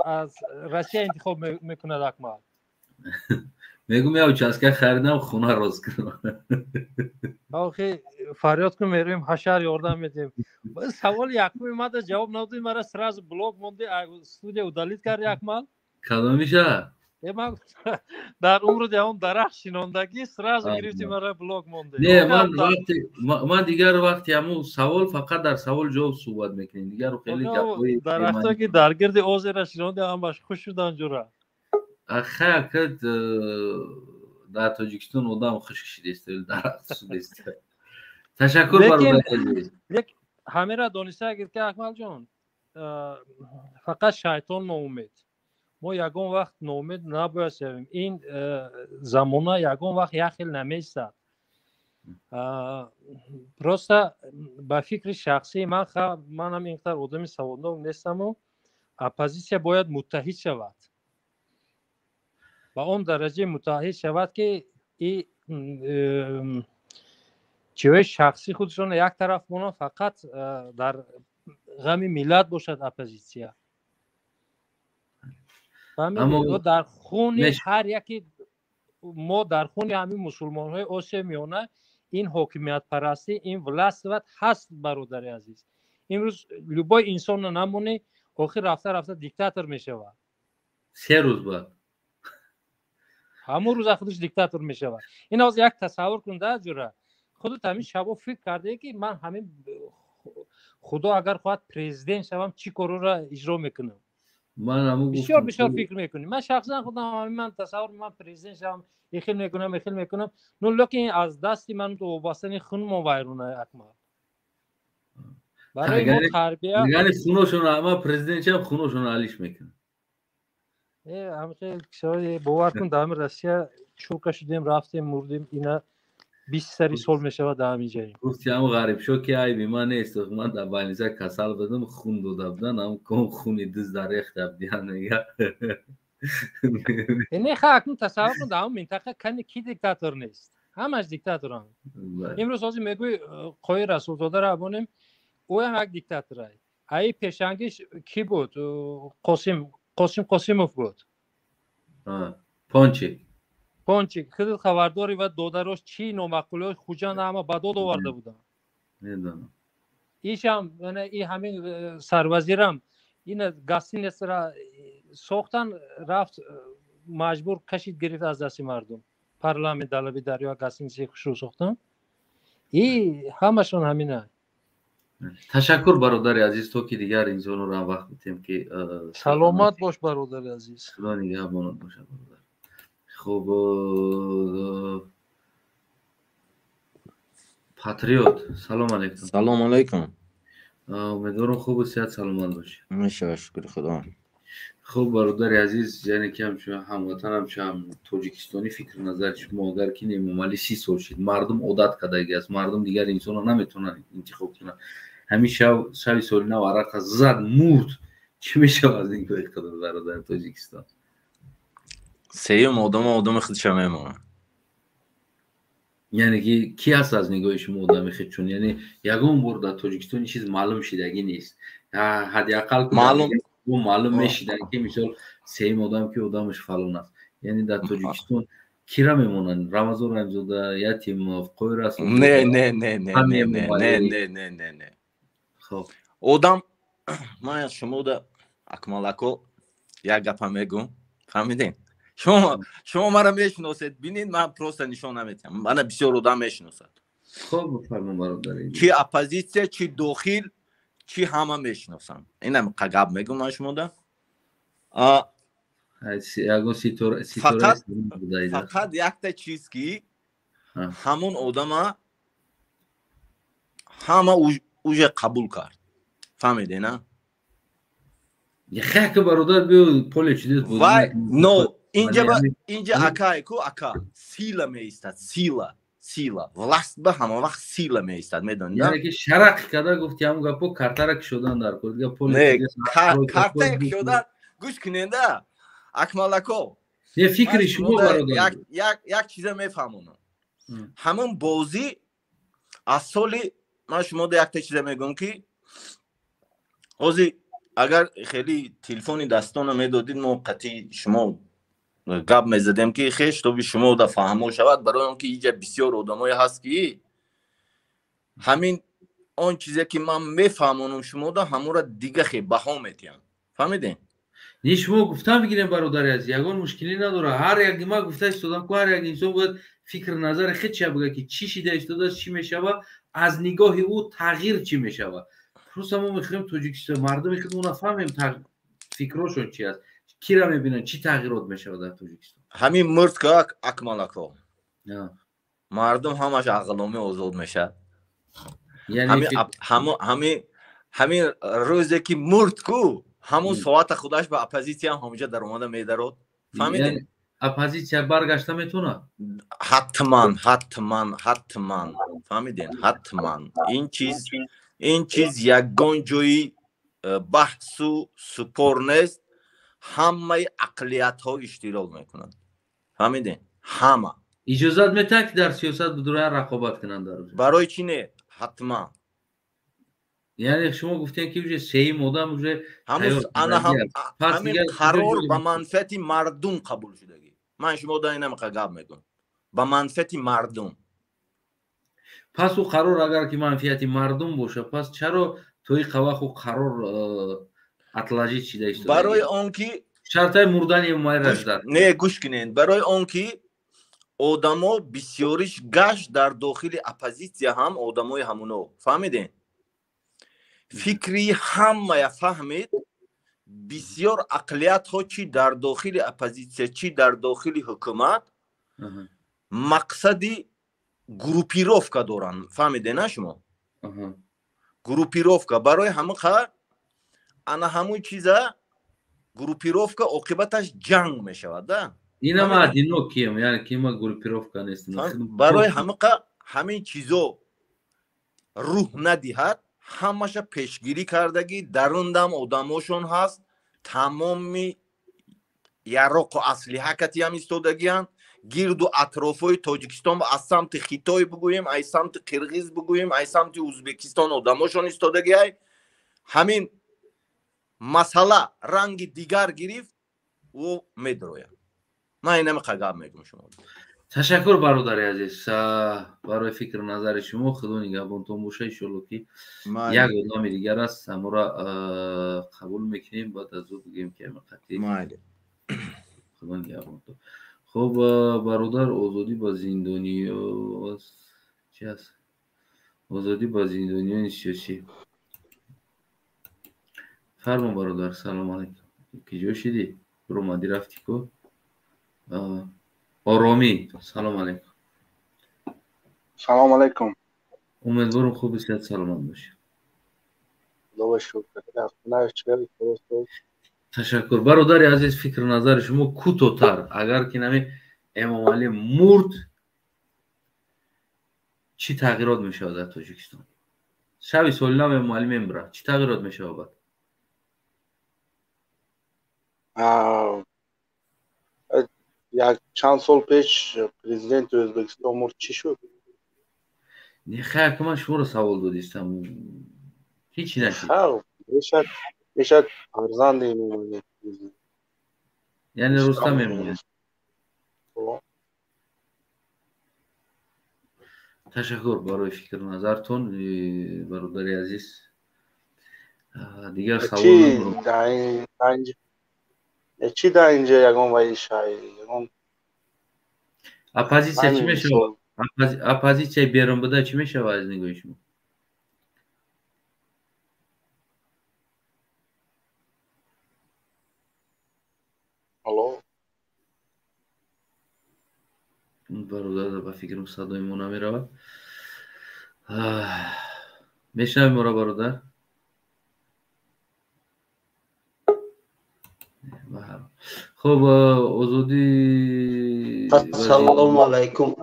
از روسیه انتخاب میکنه اکمل میگم یا چسکه خریدم خونه روز کنم آخه فریاد کنم میریم حشر یاردم میدیم سوال یکمی ماده جواب ندادی مرا سراز بلاک مونده استودیو ادالیت کرد اکمل کدام میشه در عمر دیام درخت شناندگی سراز گرفتی مرا بلاک مونده نه من دیگر وقتی همون سوال فقط در سوال جواب صحبت میکنیم دیگر خیلی گپای درختا که در گرد اوزر شنونده هم باش خوش شدن جورا آخه که در تاجیکستان آدم خوش کشیده است درخت شده است تشکر برادر عزیز یک همه را دانسته اگر که اکمل جان فقط شیطان ناامید ما یگان وقت ناامید نباید شویم این زمانه یگان وقت یخیل نمیستد پروسته با فکر شخصی من هم اینقدر آدم سوادناک نیستم و اپوزیسیا باید متحد شود با اون درجه متحد شود که این چیزهای شخصی خودشون یک طرف مونه فقط در غم ملت باشد اپوزیسیا. اما در خون هر یکی ما در خون همین مسلمان های آسیا میانه این حاکمیت پرستی این ولایت هست برادر عزیز. امروز لوبای انسان نمونه آخر رفته دیکتاتور میشه. 3 روز بعد همون روز خودش دیکتاتور میشه. این از یک تصور کنده جوره خودت همین شبا فکر کرده که من همین خدا اگر خواهد پرزیدنت شوم چی کارو را اجرا میکنم. من بسیار فکر میکنم. من شخصا خودم من تصور من پرزیدنت شوم یخیل میکنم نو لکن از دستی من تو وابستن خون ما وایرونه اکمال. برای ما تربیت یعنی خونشون اما پرزیدنت هم خونشون علیش میکنه. همه کسایی باور کن دام روسیه چوکا شدیم رفتیم مردیم اینا 20 سال میشه در همین جایی. گفتی همون غریب شو که ای بی من نیست من در بالینزه کسل بدم خون دو دبدن هم کم خونی دز در اخت دبدیان نگه. اینه خاکن تصور کن در همون منطقه کنی کی دیکتاتور نیست. همش دیکتاتور هم. امروز آزی میگوی قای رسول زاده را بانیم او هم یک دیکتاتور های. ای پیشنگیش کی بود؟ قاسموف بود. پانچی خیلی خبرداری و دادراش چی نامعقولی خوجان همه به داد آورده بودن. ایش هم این همین سروزیرم این گاستین را ساختن رفت مجبور کشید گرفت از دست مردم. پارلمان دلبی دریا گاستین رو ساختن. این همشون همینه. تشکر برادر عزیز تو که دیگر اینجا رو وقت میتیم که سلامت باش برادر عزیز. خدا نگهبانت باشه برادر. خب پاتریوت سلام علیکم. سلام علیکم. امیدوارم خوب و صحت سلامت باشی. ماشاءالله شکر خدا. خب برادر عزیز یعنی که هموطنم هم تاجیکستانی فکر نظر شما اگر که نمیمالی 30 سال شد مردم عادت کردگی است مردم دیگر انسان نمیتونن انتخاب کنن همیشه شب سال نو عرق زد مرد چی میشه از این که اقتدار برادر تاجیکستان سیم آدم خودش میمونه. یعنی که کی هست از نگاه شما آدم خود چون یعنی یگان بار در تاجیکستان چیز معلوم شدگی نیست حداقل معلوم میشدن که مثال سیم آدم که آدمش فلان است یعنی در تاجیکستان کی را میمونن رمضان رمزاده یتیم قوی راست نه خب آدم من شما دا اکمالاکو یک گپ میگم فهمیدین شما مرا میشناسید ببینید من پروسه نشون نمیدم من بسیار آدم میشناسد خب بفرمایید برادر چی اپوزیسیون چی داخل چی همه میشناسم اینم گپ میگم من شما دا فقط یک تا چیز که همون آدم همه اوج قبول کرد فهمیده نه یه خیلی برادر بیو پول چیزی بود نو اینجا اکای کو اکا سیلا میستاد سیلا ولاست به همه وقت سیلا میستاد میدونی یعنی که شرق کرده گفتی همون گپو کارترک شدن در کردگی پول نه کارترک شدن گوش کننده اکمالاکو یه فکری شما برادر یک چیز میفهمونم همون بازی از سالی من شما یک تا چیز میگم که اوزی اگر خیلی تلفنی دستان میدادید ما قطعی شما گپ میزدیم که خیش تو بی شما دا فهمو شود برای اون که اینجا بسیار آدمای هست که همین آن چیزی که من میفهمونم شما دا همون را دیگه خیلی بها میتیم فهمیدین؟ نه شما گفتم بگیریم برادر از یگان مشکلی نداره هر یک ما گفته استادم که هر یک انسان باید فکر نظر خود چه بگه که چی شده استاده چی میشوه از نگاه او تغییر چی میشوه پس ما میخوایم تاجیکستان مردم خود اون فهمیم فکرشون چی است کی را میبینن چی تغییرات میشوه در تاجیکستان همین مرد که اکمالاکو مردم همش عقلانه آزاد میشه یعنی همین روزی که مرد کو همون ساعت خودش به اپوزیسیون همونجا در اومده میدارد فهمیدین یعنی اپوزیسیون برگشته میتونه حتما فهمیدین حتما این چیز یگان جوی بحث و سپور نیست همه اقلیت ها اشتراک میکنند فهمیدین همه اجازت میده که در سیاست بدون رقابت کنند برای چی نه حتما یعنی شما گفتین که سه مودم уже همین قرار به منفعت مردم قبول شدگی. من شما دا اینم گپ میگم به منفعت مردم. پس او قرار اگر که منفعت مردم باشه پس چرا توی قواخو قرار اطلاجی چیده است؟ برای اون که شرطای مردن مایرش داد. نه گوش کنین، برای اون که آدما بسیاریش گشت در داخل اپوزیسیا هم آدمای همونو فهمیدین؟ فکری همه فهمید بسیار اقلیت ها چی در داخل اپوزیسیا چی در داخل حکومت مقصدی گروپیروفکا دارن. فهمیدین نه شما؟ گروپیروفکا برای همه انا همون چیزا گروپیروفکا عاقبتش جنگ میشود ده. اینا ما دینو کیم یعنی که ما گروپیروفکا نیستیم. برای همین چیزو روح ندهد همش پیشگیری کردگی درندم آدماشون هست تمامی یراق و اسلحه کتی هم استودگیان گرد و اطرافای تاجیکستان و از سمت خیتای بگوییم ای سمت قرغیز بگوییم ای سمت ازبکستان آدماشون استودگی های همین مسئله رنگ دیگر گرفت و میدرویم. من اینم قگاب میگم شما. تشکر برادر عزیز برای فکر و نظر شما. خدا نگهبانتون باشه. ان شاءالله که یک ادامه دیگر است ما را قبول میکنیم بعد از او بگیم که مقطعی خدا نگهبانتون. خب برادر آزادی با زندانیان چی است؟ آزادی با زندانیان سیاسی فرمان برادر. سلام علیکم. کجا شدی؟ برو مادی رفتی کو؟ آرامی. سلام علیکم. سلام علیکم. امیدوارم خوب صحت سلامت باشی. خدا شکر. تشکر برادر عزیز. فکر نظر شما کوتاه‌تر اگر که نمی امام علی مرد چی تغییرات میشه در تاجیکستان؟ شب سالنامه امام علی میمره چی تغییرات میشه بعد؟ یک چند سال پیش پرزیدنت ازبکستان مرد چی شد؟ نه خیر که من شما رو سوال دادیستم هیچی نشید. میشد فرزند امام علی. یعنی رستم میمونه. تشکر برای فکر نظرتون برادر عزیز. دیگر سوال چی در اینجا یکم وای شایی اپوزیسیا چی میشه؟ اپوزیسیا بیرون بده چی میشه از نگاه شما؟ الو برادر با فکرم صدای ما نمیره. میشنویم ما را برادر؟ خب آزادی. السلام علیکم.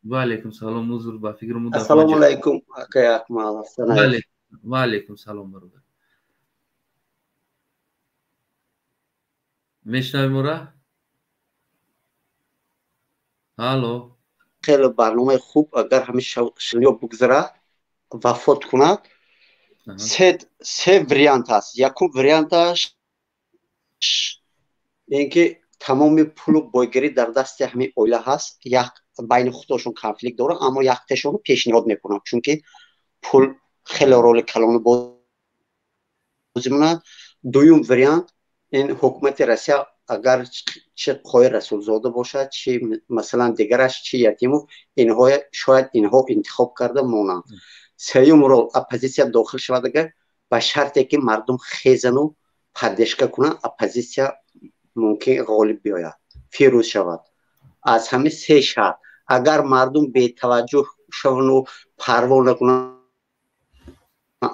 و علیکم سلام حضور. با فکرم السلام علیکم اکای اکمال. و علیکم سلام برادر. میشنویم ما را؟ الو. خیلی برنامه خوب اگر همیشه شلیو بگذره وفات کند سه وریانت هست. یکم وریانتش اینکه تمام پول بایگری در دست همین اویله هست. یک بین خودشون کنفلیکت داره اما یک تشون پیشنهاد میکنم چون که پول خیلی رول کلان بازی میکنه. دویم وریانت این حکومت روسیه اگر چه قوی رسول زاده باشه چه مثلا دیگرش چه یتیمو اینها شاید اینها انتخاب کرده مونند. سوم رول اپوزیسیا داخل شود اگر به شرطی که مردم خیزن و پردشگاه کنن اپوزیسیا ممکن غالب بیاید فیروز شود. از همه سه شرط اگر مردم به توجه شون و پروا نکنن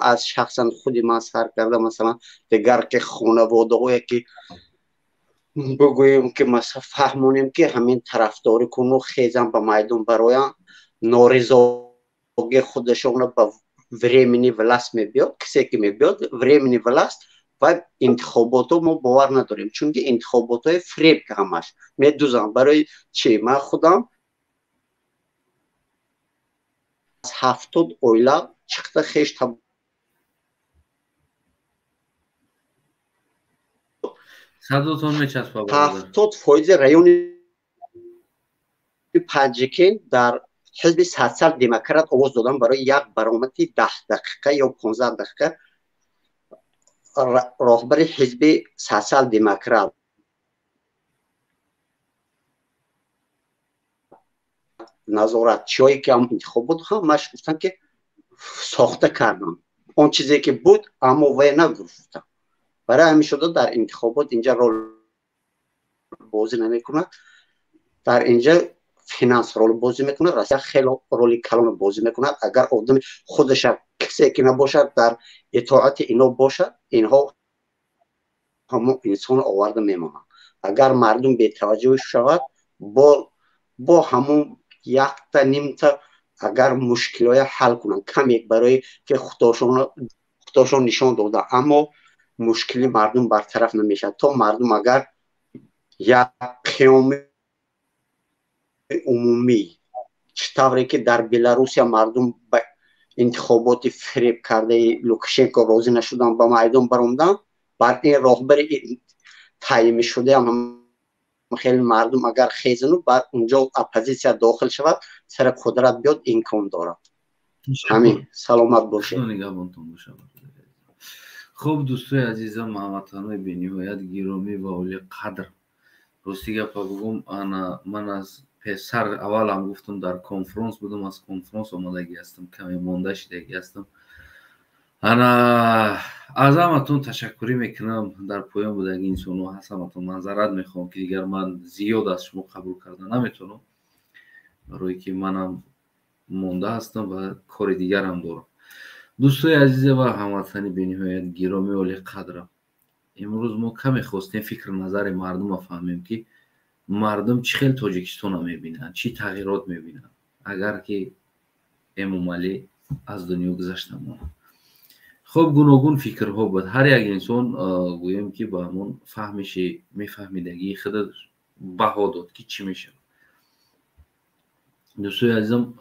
از شخصا خودی من سر کرده مثلا دیگر که خانواده هایی که بگوییم که مثلا فهمونیم که همین طرفداری کن و خیزن به میدان برایم نارضایی خودشون به وریمینی ولاست میبیاد. کسی که میبیاد وریمینی ولاست و انتخابات ما باور نداریم چون که انتخابات های فریب که همش میدوزن. برای چی؟ من خودم از 70 اویلا چقدر خیش صداتون میچسبه 70% رایون پنجکین در حزب 100 دموکرات آواز دادن برای یک برآمدی 10 دقیقه یا 15 دقیقه. راهبر حزب 100 دموکرات نظارتچیایی که هم انتخاب بود همش گفتن که ساخته کردن اون چیزی که بود، اما وی نگفتن. برای همین شده در انتخابات اینجا رول بازی نمیکنه، در اینجا فینانس رول بازی میکنه. روسیه خیلی رولی کلان بازی میکنه. اگر آدم خودش کسی که نباشد در اطاعت اینا باشد، اینها همون انسان آورده میمونن. اگر مردم بی‌توجه شود با همون یک تا نیم تا اگر مشکلای حل کنن کمی برای که خودشون نشان داده، اما مشکلی مردم برطرف نمیشه تا مردم اگر یک قیام عمومی چطوری که در بلاروسیا مردم به انتخابات فریب کرده لوکاشنکو راضی نشدن با میدان برآمدن، بر این راهبر تعیین شده هم خیلی مردم اگر خیزنو بر اونجا اپوزیسیا داخل شود سر قدرت بیاد امکان داره. همین سلامت باشید. خوب دوستای عزیزم، محمدخانای بینیهایت گرامی و اولی قدر، راستی گپا بگم من از پسر اول هم گفتم در کنفرانس بودم، از کنفرانس آمدگی هستم، کمی مانده شدگی هستم. انا از همتون تشکری میکنم، در پایان بودگی اینسانو هست همتون منظرت میخوام که دیگر من زیاد از شما قبول کردن نمیتونم، برای که منم مانده هستم و کار دیگر هم دارم. دوستای عزیز و هموطنی بینیهایت گرامی اولی قدرم، امروز ما کمی خواستیم فکر نظر مردم فهمیم که مردم چی خیلی تاجیکستان رو میبینن، چی تغییرات میبینن اگر که امام علی از دنیا گذشتن. خب گوناگون فکرها بود، هر یک انسان گویم که با همون فهمش میفهمیدگی خود بها داد که چی میشه. دوستای عزیزم،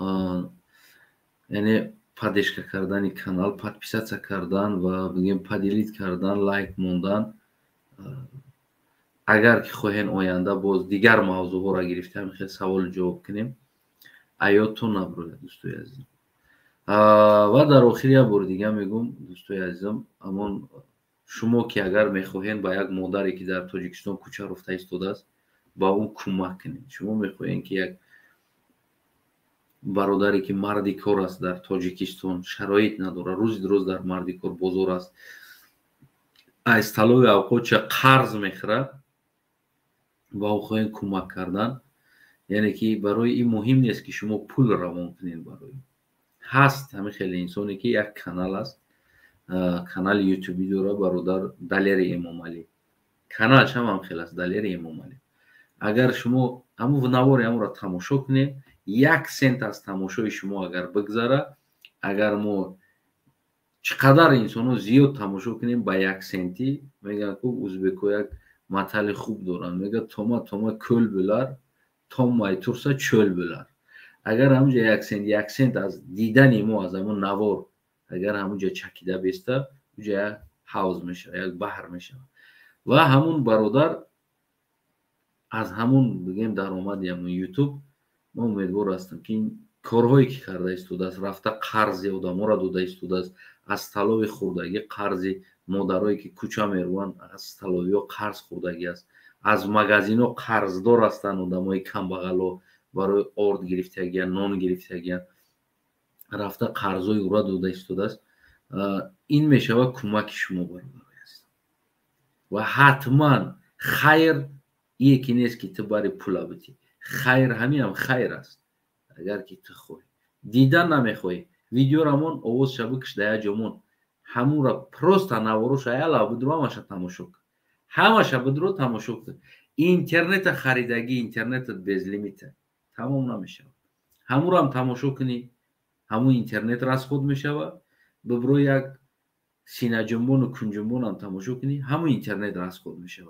یعنی поддержка کردن کانال، подписаться کردن و بگیم پدیلیت کردن، لایک موندن. اگر که خواهین آینده باز دیگر موضوع ها را گرفتیم خیلی سوال جواب کنیم، ایاتون نبروه دوستای عزیزم. و در آخر یک بار دیگه میگم دوستای عزیزم، اما شما که اگر میخواهین با یک مادری که در تاجیکستان کوچه رفته ایستاده است با اون کمک کنید. شما میخواهین که یک برادری که مردی کار است در تاجیکستان شرایط نداره، روز در مردی کار بازار است، از طلای اوقات چه قرض میخوره، با او خواهین کمک کردن. یعنی که برای این مهم نیست که شما پول روان کنین، برای هست همه خیلی انسانی که یک کانال است، کانال یوتیوبی داره برادر دلیر امام علی، کانالش هم خیلی است دلیر امام علی. اگر شما همون نوار همون را تماشا کنید، 1 سنت از تماشای شما اگر بگذره، اگر ما چقدر انسانو زیاد تماشا کنیم با 1 سنتی، میگن که ازبکو یک مثل خوب دارن، میگه توما کل بلر توم مای تورسا چل بلر. اگر همونجا 1 سنت از دیدن ما از همون نوار اگر همونجا چکیده بیسته، اونجا حوض میشه، یک بحر میشه. و همون برادر از همون بگیم درآمد همون یوتیوب، ما امیدوار هستم که این کارهایی که کرده ایستاده است، رفته قرض آدم‌ها را داده ایستاده است، از طلای خوردگی قرض، مادرایی که کوچه میروان از طلای ها قرض خوردگی است، از مغازین ها قرضدار هستند آدمای کمبغل ها برای آرد گرفتگی، نان گرفتگی، رفته قرضای او را داده ایستاده است. این میشود کمک شما برادرای است. و حتما خیر یکی نیست که تو برای پول بدی، خیر همین هم خیر است. اگر که تو خواهی دیدن نمیخوای ویدیو رامون آواز شبکش دیا جمون همون را پروست نواروش ایالا بدرو همش تماشا کن، همش بدرو تماشا کن. اینترنت خریدگی، اینترنت بیز لیمیت تمام نمیشه، همون را هم تماشا کنی، همون اینترنت راست خود میشه و ببرو یک سینه جنبون و کنجنبون هم تماشا کنی، همون اینترنت راست خود میشه.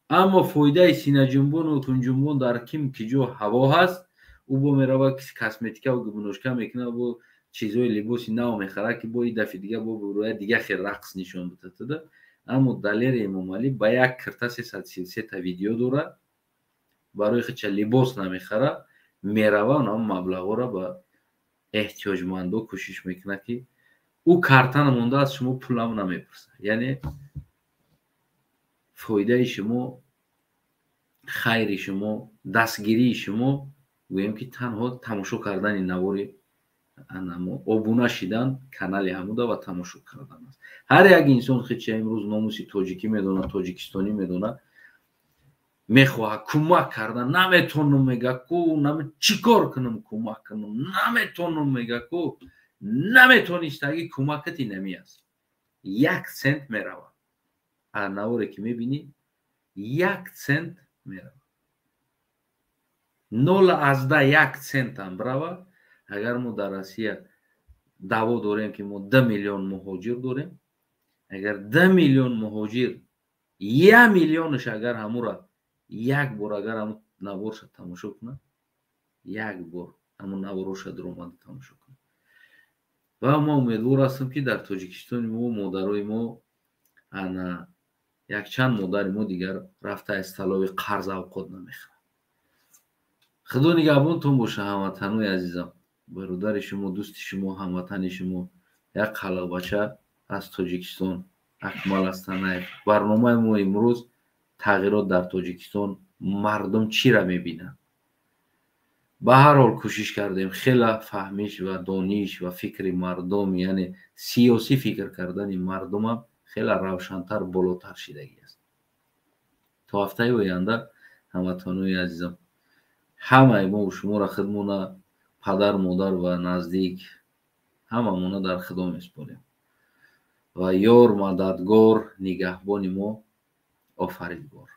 اما فایده سینه جنبون و کنجنبون در کیم که جو هوا هست، او با میره کسمتیکا و گبنوشکا میکنه و چیزای لباسی نو میخره که با این دفعه دیگه با بروی دیگه خیلی رقص نشون بده. аммо далери Эмомалӣ ба як киртаси 133 видео дора, барои хича либос намехара, мерава онам маблағора ба эҳтиёҷмандо кӯшиш мекуна ки ӯ картан монда аз шумо пулам намепурса. Яъне фоидаи шумо, хайри шумо, дастгирии шумо гӯем ки танҳо тамошо кардани навори обуна шидан канали ҳамуда ва тамошо кардан аст. ҳар як инсон хича имрӯз номуси тоҷикӣ медонад, тоҷикистонӣ медонад, мехоҳад кӯмак кардан, наметонам мега ку, чӣ кор кунам кӯмак кунам, наметонам мега ку, наметонистаги кӯмакати нами аст. 1 цент мерава. наворе ки мебинӣ 1 цент мерава. 0,1 центам брава. агар мо дар Россия даъво дорем ки мо 2 миллион муҳоҷир дорем, агар 2 миллион муҳоҷир 1 миллионаш агар ҳамура як бор агар ҳамун наворша тамошо кунад, як бор ҳамун навороша дуромада тамошо кунад. ва мо умедвор ҳастам ки дар Тоҷикистони мо модарои мо ана якчанд модари мо дигар рафта аз талоби қарз авқот намехӯранд. худо нигаҳбонтон боша ҳамватанои азизам, бародари шумо, дӯсти шумо, ҳамватани шумо, як қалғбача аз Тоҷикистон, Акмал Астанаев. барномаи мо имрӯз тағйирот дар Тоҷикистон, мардум чиро мебинанд. ба ҳар ҳол кӯшиш кардем хела фаҳмиш ва дониш ва фикри мардум, яъне сиёсӣ фикр кардани мардумам хела равшантар, болотар шидагӣ аст. то ҳафтаи оянда ҳамватанои азизам, ҳамаи мо шуморо худмона падар, модар ва наздик ҳамамона дар худо меспорем ва ёр, мададгор, нигаҳбони мо офаридгор.